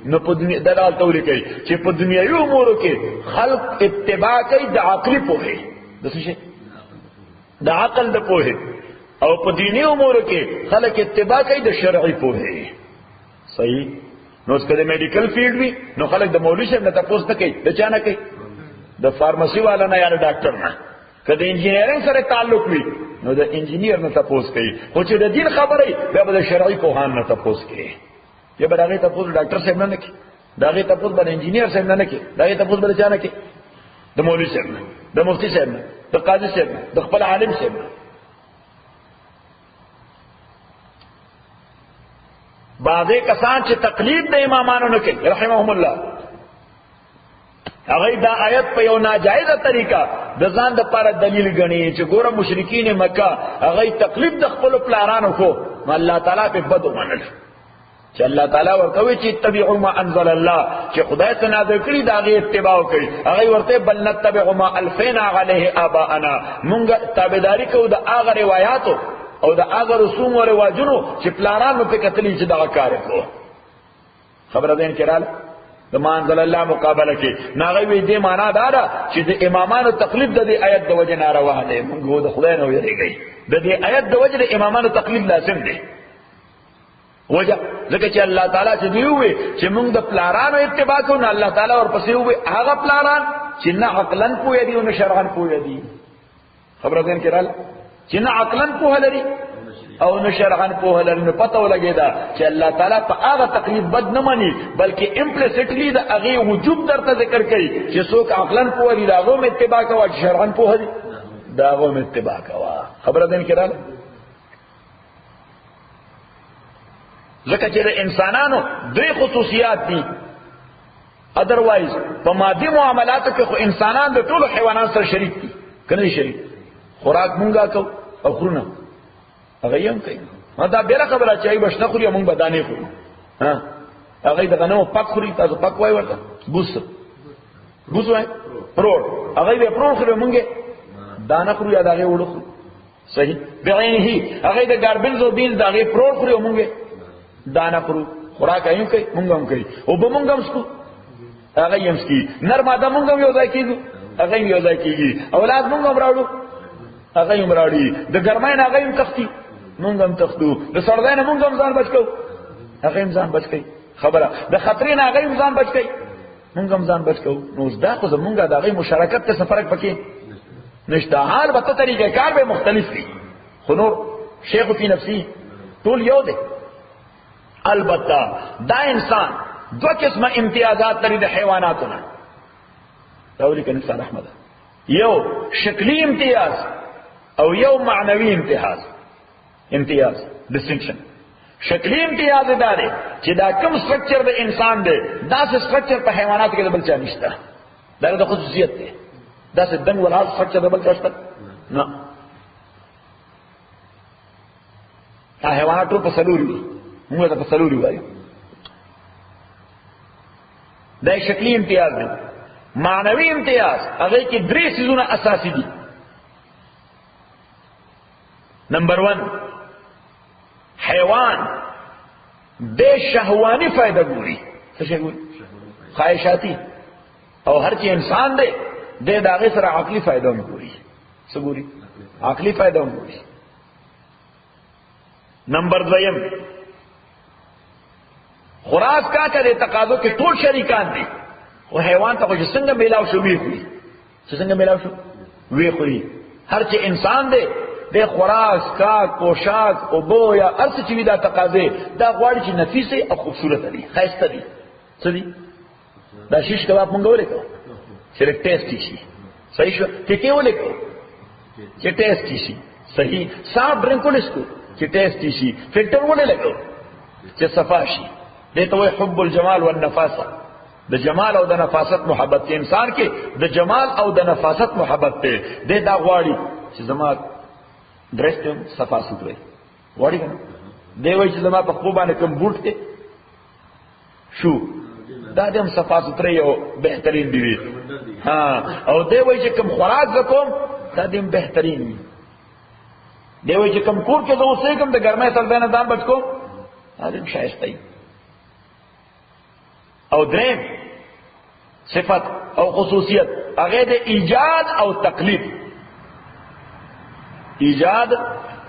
نو په دنیا دلال تولی کوي چې په دنیاوي امورو کې خلق اتباع کوي د عقلي پوهه، د څه شي؟ د عقل د پوهه. او په دینی امورو کې خلق اتباع کوي د شرعي پوهه. صحیح. نو څنګه میډیکل فیلډ وي نو خلک د مولوی صاحب نه تاسو نه کوي، د چا نه کوي؟ د فارمسی والا نه یا د ډاکټر نه. کله انجینرینګ سره تعلق وي نو د انجینیر نه تاسو کوي. خو چې د دین خبره به د شرعي پوهان نه تاسو کوي. یا به هغه تاسو ډاکټر صاحب نه کوي، داغه تاسو به انجینیر صاحب نه کوي، داغه تاسو به چا نه کوي؟ د مولوی صاحب نه، د مفتی صاحب نه، د قاضي صاحب نه، د خپل عالم صاحب نه. بعضې کسان چې تقلید د امامانو نه کوي رحمهم الله، هغه دا آیت په یو ناجایزه طریقه د ځان د لپاره دلیل ګڼي چې ګوره مشرکین مکه هغه تقلید د خپل پلارانو کو، نو الله تعالی په بد ومنل چې الله تعالی ورته وی چې اتبعوا ما انزل الله چې خدای ته نازل کړي دا غي اتباع کوي. هغه ورته بل نتبع ما الفینا علیه آباءنا، مونږ تابعداري کوو د هغه روایتو او د هغه رسوم او رواجونو چې پلانانو په کتلی چې دا کار کوي. خبره دین کړه د ما انزل الله مقابله کې ناغه وی دې معنا دا ده چې د امامانو تقلید د دې آیت د وجه ناروا ده. موږ د خدای نه ویریږي د دې آیت د وجه د امامانو تقلید لازم دی. وجه ځکه چې الله تعالی چې دی وی چې موږ د پلانانو اتباع کوو، الله تعالی ورپسې وی هغه پلانان چې نه عقلن پوهه دي او نه شرعن پوهه دي. خبره دین کړه چې نه عقلن پوهه لري او نه شرعن پوهه لري. نو پته ولګیدا چې الله تعالی په هغه تقلید بد نه مانی بلکې امپلیسیټلی د هغه وجوب درته ذکر کوي چې څوک عقلن پوهه دي داغه هم اتباع کوي، چې شرعن پوهه دي داغه هم اتباع کوي. خبره دین کړه ځکه چې د انسانانو دوی خصوصیات دي. ادروایز په مادي معاملاتو کې خو انسانان د ټولو حیوانات سره شریک دي، کنه شریک؟ خوراک مونږه کو او خورونه هغه یې هم کوي. دا بیره خبره چې ای بشنه خوري مونږ بدانې خورو. ها هغه د غنمو پک خوري، تاسو پک وای ورته بوس وای پرور، هغه به پرور خوري مونږه دانه خورو یا دغه وړو خورو. صحیح. بعینه هغه د ګاربنز او بینز دغه پرور خوري مونږه دانه خورو. خوراک ایم کوي مونږ هم کوي او به مونږ هم سکو هغه یم سکی. نر ماده مونږ هم یو ځای کیږو، هغه یو ځای کیږي. اولاد مونږ هم راوړو، هغه هم راوړي. د ګرمای نه هغه هم تختی مونږ هم تختو، د سردای نه مونږ هم ځان بچ کو، هغه هم ځان بچ کوي. خبره د خطرې نه هغه هم ځان بچ کوي، مونږ هم ځان بچ کو. نو دا خو زمونږه د هغه مشارکت ته فرق پکې نشته. حال به طریقه کار به مختلف وي، خو نور شیخ فی نفسی ټول یو دی. البته دا انسان دو قسمه امتیازات لري د حیواناتو نه. راولي کنه انسان احمد یو شکلی امتیاز او یو معنوي امتیاز ډیسټینکشن. شکلی امتیاز دا دی چې دا کوم سټرکچر د انسان دی دا څه سټرکچر په حیواناتو کې بل څه نشته، دا د خصوصیت دی. دا څه دنګ ولا سټرکچر بل څه نشته نه. حیواناتو په سلوري دي، موږ ته په سلوري وایو. دا شکلی امتیاز دی. معنوي امتیاز هغه کې درې سيزونه اساسي دي. نمبر 1 حیوان د شهواني فائدہ ګوري، څه شي ګوري؟ خواهشاتي. او هر چې انسان دی د داغه سره عقلي فائدہ هم ګوري. څه ګوري؟ عقلي فائدہ هم ګوري. نمبر 2 خوراک کا کرے تقاضوں کے ټول شریکان دي، او حیوان ته چې څنګه میلاو شو وی خوري څنګه میلاو شو وی خوري هر چې انسان دی د خوراک کا پوشاک او بو یا هر څه چې وی دا تقاضې دا غواړي چې نفیسه او خوبصورت دي خاصه دي څه دي دا شیش کباب مونږ ولیکو چې ټیسټي شي صحیح شو ټیکې ولیکو چې ټیسټي شي صحیح صاحب ډرینک ولیکو چې ټیسټي شي فلټر ولګو چې صفا شي دته وي حب الجمال والنفاسه د جمال او د نفاست محبت ته انسان کې د جمال او د نفاست محبت ته د دا غواړي چې زما ډریس ته صفا سوتره وړي کنه دی وای چې زما په خو باندې کوم بوټ ته شو دا دم صفا سوتره یو بهترین دی ها او دی وای چې کوم خوراک وکوم دا دم بهترین وي دی وای چې کوم کور کې زه اوسې کوم د ګرمۍ سره نه ځان بچ کوم دا دم شایسته دی او دریم صفت او خصوصیت هغه د ایجاد او تقلید ایجاد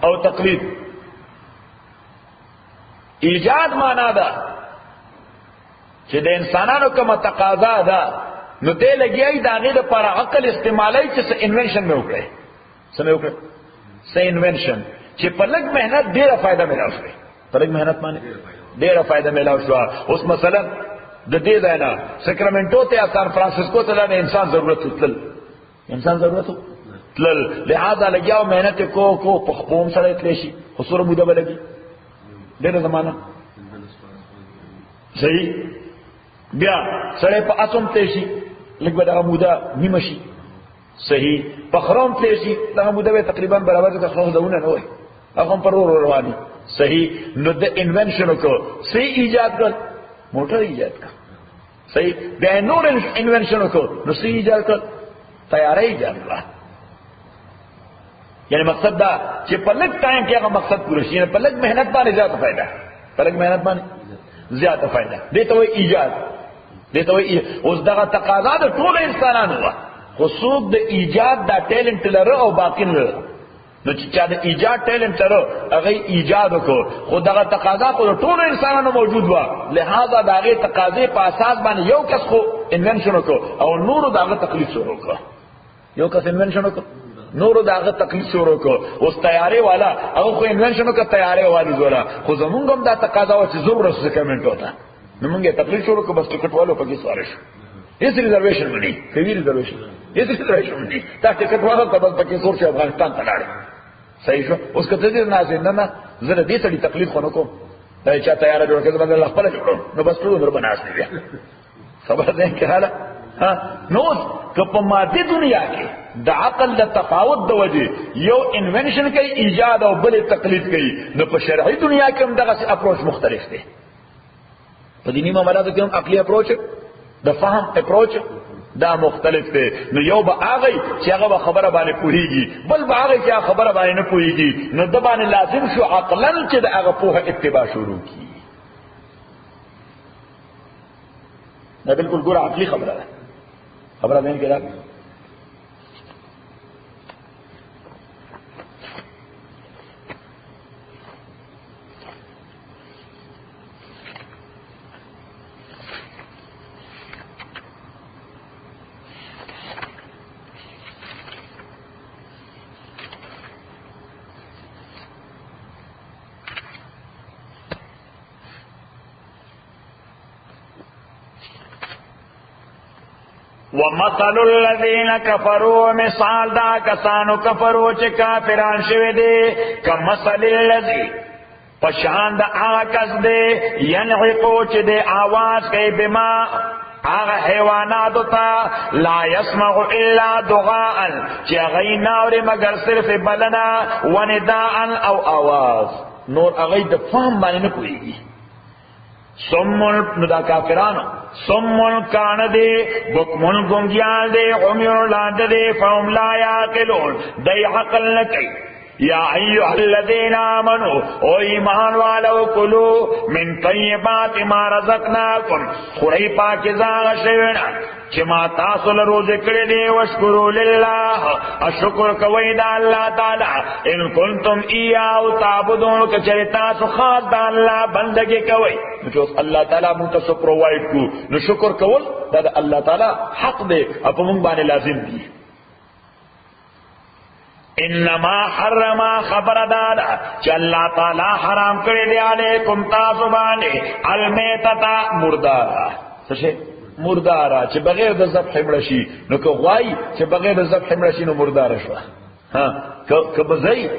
او تقلید ایجاد معنا ده چې د انسانانو کومه تقاضا ده نو دې لګیای دا غي د پر عقل استعمالای چې څه انوینشن مې وکړي څه مې وکړي څه انوینشن چې په لږ مهنت ډیره فائدہ ملاو شي په لږ مهنت باندې ډیره فائدہ ملاو شو اوس مثلا د دې ځای نه ساکرامنټو ته سان فرانسیسکو ته لاندې انسان ضرورت تل انسان ضرورت تل لہذا لګیاو مهنت کو په قوم سره تل شي خسور موده بلګي ډېر زمانہ صحیح بیا سره په اسوم ته شي لګ به دا موده نیمه شي صحیح په خرام ته شي دا موده تقریبا برابر د خلاص دونه نه وي هغه پر رواني صحیح نو د انوینشن کو صحیح ایجاد کړ موټر ایجاد کړ صحیح د نور انوینشن کو نو صحیح ایجاد کړ تیارې ایجاد کړ یعنی مقصد دا چې په لږ ټایم کې هغه مقصد پوره شي په لږ مهنت باندې زیاته فائدہ په لږ مهنت باندې زیاته فائدہ دته وایي ایجاد دته وایي اوس دغه تقاضا د ټول انسانانو و خو څوک د ایجاد دا ټیلنټ لري او باقی نه لري نو چې چا د ایجاد ټیلنټ لري هغه ایجاد وکړ خو دغه تقاضا په ټول انسانانو موجود و لہذا دغه تقاضې په اساس باندې یو کس خو انوینشن وکړ او نور دغه تکلیف شروع وکړ یو کس انوینشن وکړ نور داغه تکلیف شروع کو اوس تیارې والا هغه خو انوینشن کو تیارې والی زورا خو زمونږ هم دا تقاضا و چې ضرورت څه کمنټ وتا نو موږ تکلیف شروع کو بس ټکټ والو پکې سوارش هیڅ ریزرویشن منی کوي ریزرویشن هیڅ ریزرویشن منی دا ټکټ والو ته بس پکې سور چې افغانستان ته لاړ صحیح شو اوس کته دې نه نه زره دې ته تکلیف خو نه کوم دا چې تیار جوړ کړي باندې الله خپل جوړ نو بس ټول در بناس دی خبر ده کې حاله نو که په مادي دنیا کې د عقل د تفاوت د وجه یو انوینشن کوي ایجاد او بل تقلید کوي نو په شرعي دنیا کې هم دغه اپروچ مختلف دی په دینی معاملاتو کې هم عقلی اپروچ د فهم اپروچ دا مختلف دی نو یو به هغه چې هغه خبره باندې پوهیږي بل به هغه چې خبره باندې نه پوهیږي نو د باندې لازم شو عقلا چې د هغه پوهه اتباع شروع کی دا بالکل ګور عقلی خبره ده خبره نه کېده ومثل الذين كفروا مثال دا کسانو کفرو چې کافران شوی دي کمثل الذي پشان دا آکس دے ینعقو چې دے آواز کوي بما آغا حیواناتو تا لا يسمع الا دعاء چې غي ناوري مگر صرف بلنا ونداء او آواز نور اغی د فهم باندې نه کوي سمون نو دا کافرانو سمون کان دے بکمون گنگیان دے عمیون لاند دے فهم لا یاقلون دی عقل نکی یا ایها الذین آمنوا او ایمان والو کلوا من طیبات ما رزقناکم خورئی پاکیزه شیونه چې ما تاسو له روزه کړې دي واشکروا لله اشکر کوي دا الله تعالی ان کنتم ایاه تعبدون کچری تاسو خاص دا الله بندګي کوي نو الله تعالی موږ ته پرووایډ کو نو شکر کول دا الله تعالی حق دی او په موږ باندې لازم دی انما حرم خبر دادا چې الله تعالی حرام کړی دی علیکم تاسو باندې المیتتا مردارا څه مردارا چې بغیر د ذبح مړ شي نو که غوای چې بغیر د ذبح مړ شي نو مردار شو ها که بزای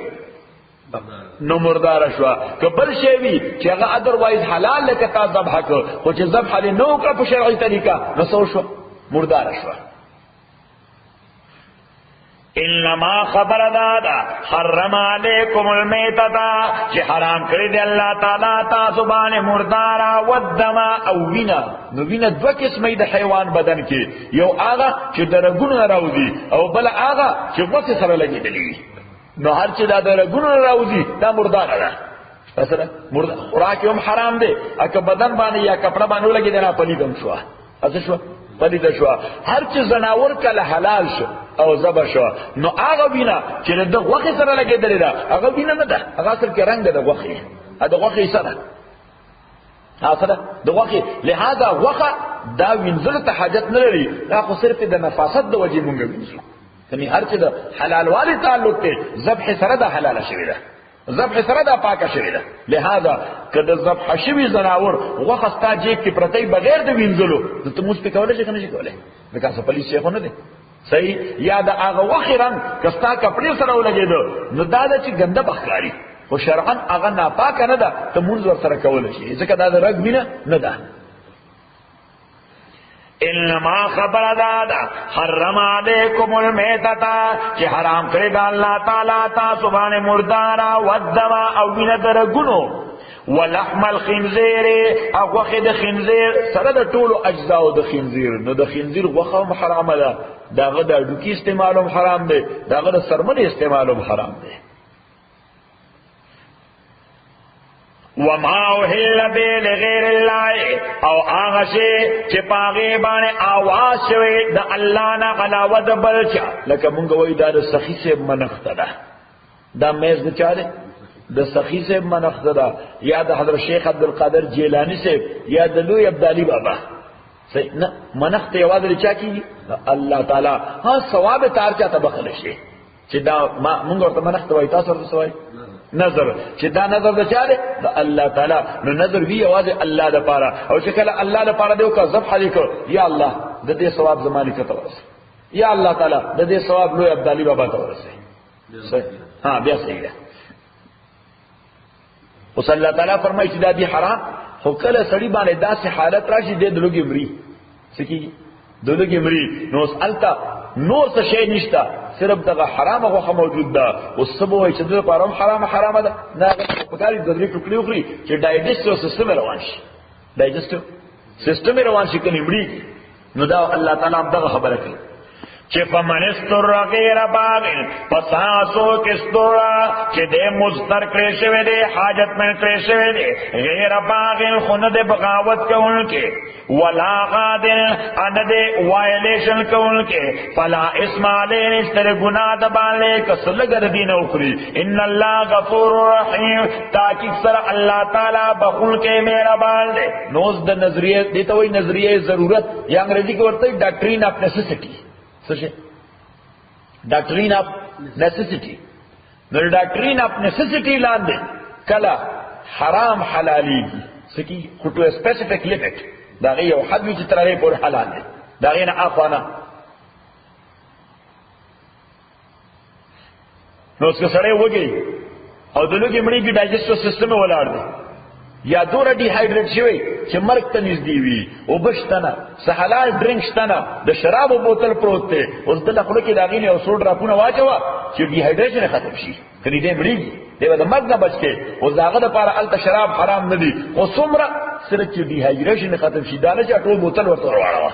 نو مردار شو که بل شی وی چې هغه ادروایز حلال لکه تا ذبح کو خو چې ذبح دې نو کړ په شرعي طریقه نو څه شو مردار شو انما خبر دادا حرم علیکم المیتتا چې حرام کړی دی الله تعالی تاسو باندې مردارا والدم او وینا نو وینا دوه قسمه د حیوان بدن کې یو هغه چې درګونه راوځي او بل هغه چې وڅ سره لګیدلی نو هر چې دا درګونه راوځي دا مردار ده مثلا مردار خوراک هم حرام دی اګه بدن باندې یا کپڑا باندې لګیدل نه پلیدم شو اته شو پدید شو هر چې زناور کله حلال شو او ذبح شو نو هغه وینا چې د غوخه سره لګیدل دا هغه وینا نه ده هغه سره کې رنگ ده د غوخه دا غوخه سره اصله د غوخه لہذا غوخه دا وینځل ته حاجت نه لري دا خو صرف د نفاست د وجې مونږ وینځو کني هر چې د حلال والی تعلق ته ذبح سره د حلال شوی ده ذبح سره د پاکه شوی ده لہذا کله ذبح شوی زناور غوخه ستا جیب کې پرتې بغیر د وینځلو ته موږ په کوله چې کنه شي کوله لکه څه پولیس شیخ نه دي صحیح یا د هغه وخرن کستا کپڑے سره ولګیدو نو دا چې ګنده بخاری خو شرعاً هغه ناپاک نه ده ته موږ ور سره کول شي ځکه دا د رګ مینه نه ده انما خبر دادا حرم علیکم المیتتا چې حرام کړی دا الله تعالی تاسو باندې مردارا والدم او وینه درګونو ولحم الخنزير او غوخه د خنزير سره د ټولو اجزاء د خنزير نو د خنزير غوخه حرام ده داغه د ډوکی استعمالوم حرام دی داغه د سرمنې استعمالوم حرام دی وما اوهل به لغیر الله او هغه شی چې پاغه باندې आवाज شوی د الله نه علاوه د بلچا لکه مونږ وای دا د سخی سے منخته ده دا میز د چاره د سخی سے منخته ده یا د حضرت شیخ عبدالقادر جیلانی سے یا د لوی عبدالعلی بابا نه منخته یوازې چا کی الله تعالی ها ثواب تار چا تبخل شي چې دا مونږ ورته منخته وای تاسو ورته وای نظر چې دا نظر د چاره د الله تعالی نو نظر وی یوازې الله د پاره او چې کله الله د پاره دیو کا ذبح لیکو یا الله د دې ثواب زمانه کې تورس یا الله تعالی د دې ثواب لوی عبدالعلی بابا تورس صحیح ها بیا صحیح ده اوس الله تعالی فرمایي چې دا دی حرام خو کله سړی باندې داسې حالت راشي د دلوګي مري سکی دلوګي مري نو التا نور څه شی نشته صرف دغه حرامه غوخه موجود ده او سبوي چې د پاره حرامه ده نه په کاري د دې ټوکلي وخري چې ډایجسټیو سیستم روان شي ډایجسټیو سیستم روان شي کني مړي نو دا الله تعالی دغه خبره کوي چې فمنستر غیر باغ پساسو کستورا چې دې مستر کړی شوی دی حاجت من کړی شوی دی غیر باغ خونه دې بغاوت کوونکې ولا غادر ان دې وایلیشن کوونکې فلا اسم علی نستر ګناه د باندې کسل ګرځین اوخري ان الله غفور رحیم تاکي سره الله تعالی بخول کې مهربان دی نوز د نظریه دې ته وایي نظریه ضرورت یا انګریزي کې ورته ډاکټرین اف نیسیسټی سوچے ڈاکٹرین آف نیسیسٹی نو ڈاکٹرین آف نیسیسٹی لاندے کلا حرام حلالی سکی خطو اسپیسیفک لیمٹ دا غی او حد وی چترارے پور حلال دے دا غی نا آخوانا نو اس کے سڑے ہو گئی او دلو کی مڑی کی ڈائجسٹو سسٹم میں ولار دے یا دورا ڈی ہائیڈریٹ شوی چې مرګ ته نږدې وي او بشتنه سحلال ډرینک شتنه د شرابو بوتل پروت دی اوس دلته خلک دا غینه او سوډ راپونه واچوا چې ډی هایډریشن ختم شي کني دې مړیږي دې د مرګ نه بچ کې او داغه د لپاره الته شراب حرام نه دي خو څومره سره چې ډی هایډریشن ختم شي دا نه چې ټول بوتل ورته وراړه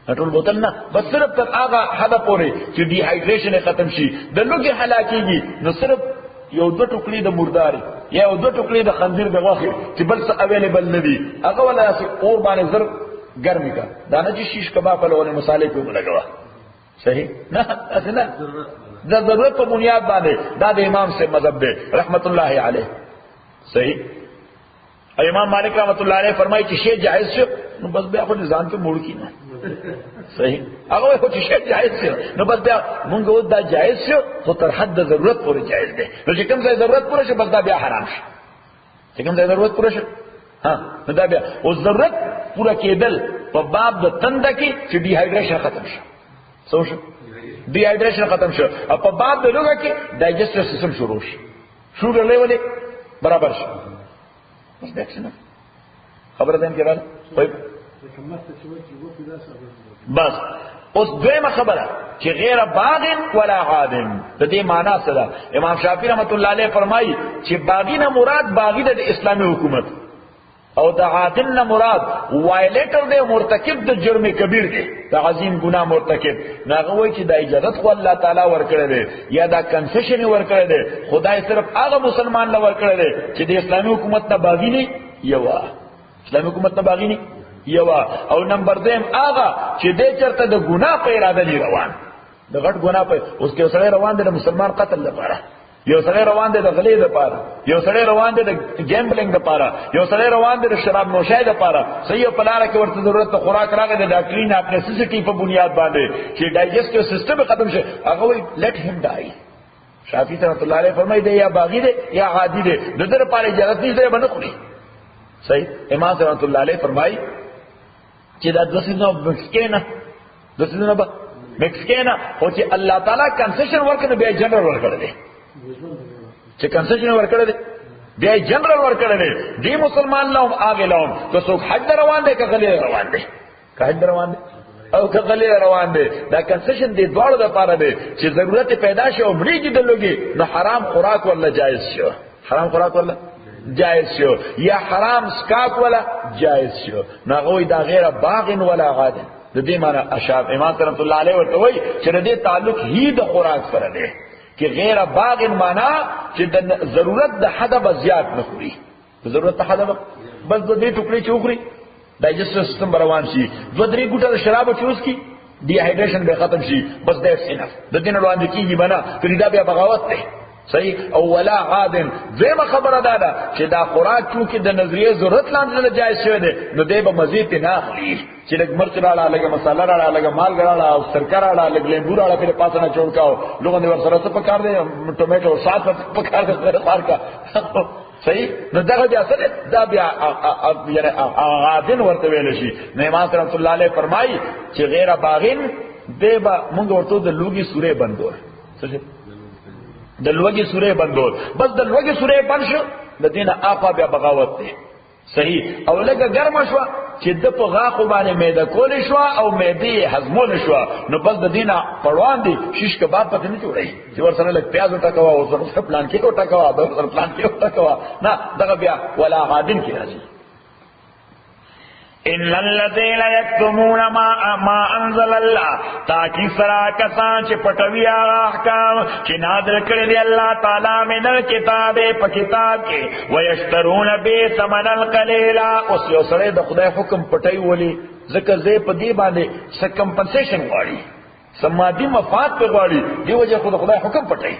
ټول بوتل نه، بس صرف تر هغه حد پورې چې ډي هایډریشن ختم شي، د لوګي هلاکیږي، نو صرف یو دو ټوکړي د مرداري یا یو دو ټوکړي د خنزیر د غوښې چې بل څه اویلیبل نه دي، هغه ولا اور باندې زر ګرمي کا دا نه چې شیش کباب په لونه مصالحې په لګوا. صحیح نه اصله د ضرورت په بنیاد باندې دا د امام سے مذهب دی رحمت الله علیه. صحیح. امام مالک رحمت الله علیه فرمایي چې شی جائز شو نو بس بیا خو ځان ته موړ کی نه. صحیح. هغه خو چې شی جائز شو نو بس بیا مونږ و دا جائز شو خو تر حد د ضرورت پورې جائز دی، نو چې کوم ځای ضرورت پوره شي بس دا بیا حرام شي. چې کوم ځای ضرورت پوره شي ها نو دا بیا او ضرورت پوره کېدل په باب د تنده کې چې ډي هایډریشن ختم شي. څه شو؟ ډي هایډریشن ختم شو. او په باب د لوګه کې ډایجسټیو سیستم شروع شي، شوګر لیول برابر شي. بس دا څنګه خبره ده کې راځي. بس اوس دویمه خبره چې غیر باغ ولا عادم، د دې معنا څه ده؟ امام شافعي رحمت الله علیه فرمایي چې باغی نه مراد باغی د اسلامي حکومت، او د عادل نه مراد وایلیټر دی، مرتکب د جرم کبیر دی، د عظیم ګناه مرتکب. هغه وایي چې د اجازه خو الله تعالی ورکړی دی یا دا کنسیشن ورکړی دی، خدای صرف هغه مسلمان له ورکړی دی چې د اسلامي حکومت نه باغی نه یوا، اسلامي حکومت نه باغی نه یوا. او نمبر دیم هغه چې د چرته د ګناه په اراده دی روان، د غټ ګناه په اوس کې سره روان دی د مسلمان قتل لپاره، یو سړی روان دی د غلې لپاره، یو سړی روان دی د گیمبلینګ لپاره، یو سړی روان دی د شراب نوشۍ لپاره. صحیح په لار کې ورته ضرورت د خوراک راغی د ډاکټري نه نیسیسټي په بنیاد باندې چې ډایجسټیو سیستم ختم شي، هغه وی لیټ هیم ډای. شافعي رحمۃ اللہ علیہ فرمایي دی یا باغی دی یا عادی دی، د دې لپاره اجازه نشته باندې خوري. صحیح. امام رحمۃ اللہ علیہ فرمایي چې دا د سينو مکسکینا د سينو مکسکینا او چې الله تعالی کنسیشن ورکړي بیا جنرال ورکړي دی، چې کنسیشن ورکړي دی بیا جنرال ورکړي دی. دی مسلمان لهم هغه لهم که څوک حج روان دی که غلی روان دی، که حج روان دی او که غلی روان دی، دا کنسیشن دی دواړو لپاره دی چې ضرورت پیدا شي او مړیږي د لوګي نو حرام خوراک ولا جائز شو، حرام خوراک ولا جائز شو، یا حرام سکاک ولا جائز شو. نو هغه دا غیر باغ ولا عادن. د دې معنی اشعار امام رحمت الله علیه ورته وایي چې د دې تعلق هی د خوراک سره دی کہ غیر باغ معنا چې د ضرورت د حد به زیات نه خوري، ضرورت د حد بس د دې ټوکړي چې وخوري ډایجسټیو سیستم روان شي، دو درې ګوټه شراب چوس کی ډي هایډریشن به ختم شي، بس دیټس انف. د دې نه وړاندې کیږي بنا کړي دا بیا بغاوت دی. صحیح. او ولا عادن زما خبره ده چې دا خوراک چونکه د نظریه ضرورت لاندې نه جایز شوی دی نو دی به مزید نه اخلي چې لږ مرچ راړه، لږ مساله راړه، لږ مال راړه او سرکه راړه، لږ لیمبو راړه، په پاسه نه چون کاو لوګو دې ور سره څه پکار دی، ټومیټو ساس پکار دی خار کا. صحیح. نو دا بیا څه دا بیا یعنی عادن ورته ویل شي. نو امام رحمت الله علیه فرمایي چې غیر باغین دی به مونږ ورته د لوګي سورې بندور څه د لوګي سورې بندول، بس د لوګي سورې بند شو د دینه آقا بیا بغاوت دی. صحیح. او لکه ګرم شو چې د په غاخو باندې معده کول شو او معده هضمول شو نو بس د دینه پړوان دي شیش کباب پته نه جوړي چې ور سره لږ پیاز وټکوا او سره پلان کې وټکوا او سره پلان کې وټکوا نه دغه بیا ولا عادن کې راځي. ان الذين يكتمون ما انزل الله تاکي سرا کسان چې پټوي احکام چې نازل کړی دی الله تعالی من الكتاب په کتاب کې ويشترون به ثمنا قليلا. اوس یو سره د خدای حکم پټي ولي ځکه زه په دې باندې څه کمپنسیشن غواړي، سمادي مفاد په غواړي، دی وجه خدای حکم پټي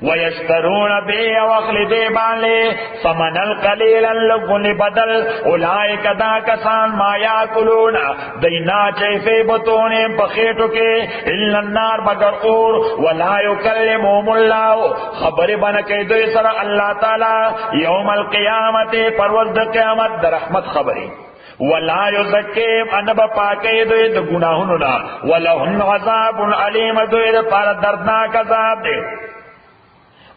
ويشترون به وخلد باندې ثمنا قليلا لغن بدل اولئک دا کسان ما یاکلون دینا چیفه بتونه بخیټو کې الا النار مگر اور ولا یکلمهم الله خبر بنا کې دوی سره الله تعالی یوم القیامت پرورځ د قیامت د رحمت خبري ولا یزکیم انبا پاکی دوی د گناهونو نا ولهم عذاب علیم دوی د پار دردناک عذاب دی.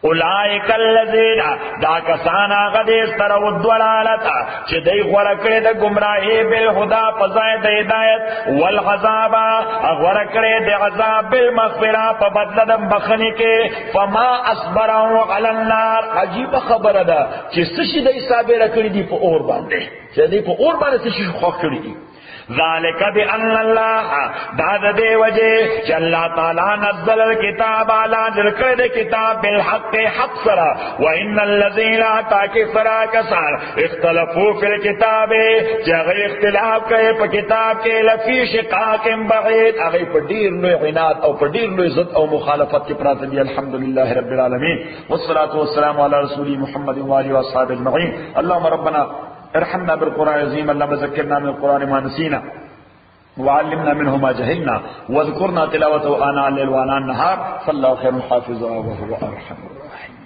اولائک الذین دا کسانا غدیس ترو الدلالتا چه دی غورکڑی دا گمراہی بالخدا پزای دا ہدایت والغذاب غورکڑی دا عذاب بالمغفرہ پا بدل دا بخنی کے فما اصبرہو علی النار. عجیب خبر دا چه سشی دا صابر کردی پا اور باندے چه دی پا اور باندے سشی خواه کردی ذالک بان اللہ داد دے وجہ کہ اللہ تعالی نزل الکتاب علی ذکر کتاب بالحق حق سرا وان الذین تاکي فرا کسان اختلافو فی الکتاب جغه اختلاف کئ په کتاب کې لفی شقاق بعید هغه په ډیر لوی عناد او په ډیر لوی ضد او مخالفت کې پراته دي الحمدلله رب العالمین والصلاه والسلام علی رسول محمد و آله و اصحابه اجمعین اللهم ربنا ارحمنا بالقرآن العظيم اللهم ذكرنا من القرآن ما نسينا وعلمنا منه ما جهلنا واذكرنا تلاوته آناء الليل وآناء النهار فالله خير حافظا وهو أرحم الراحمين.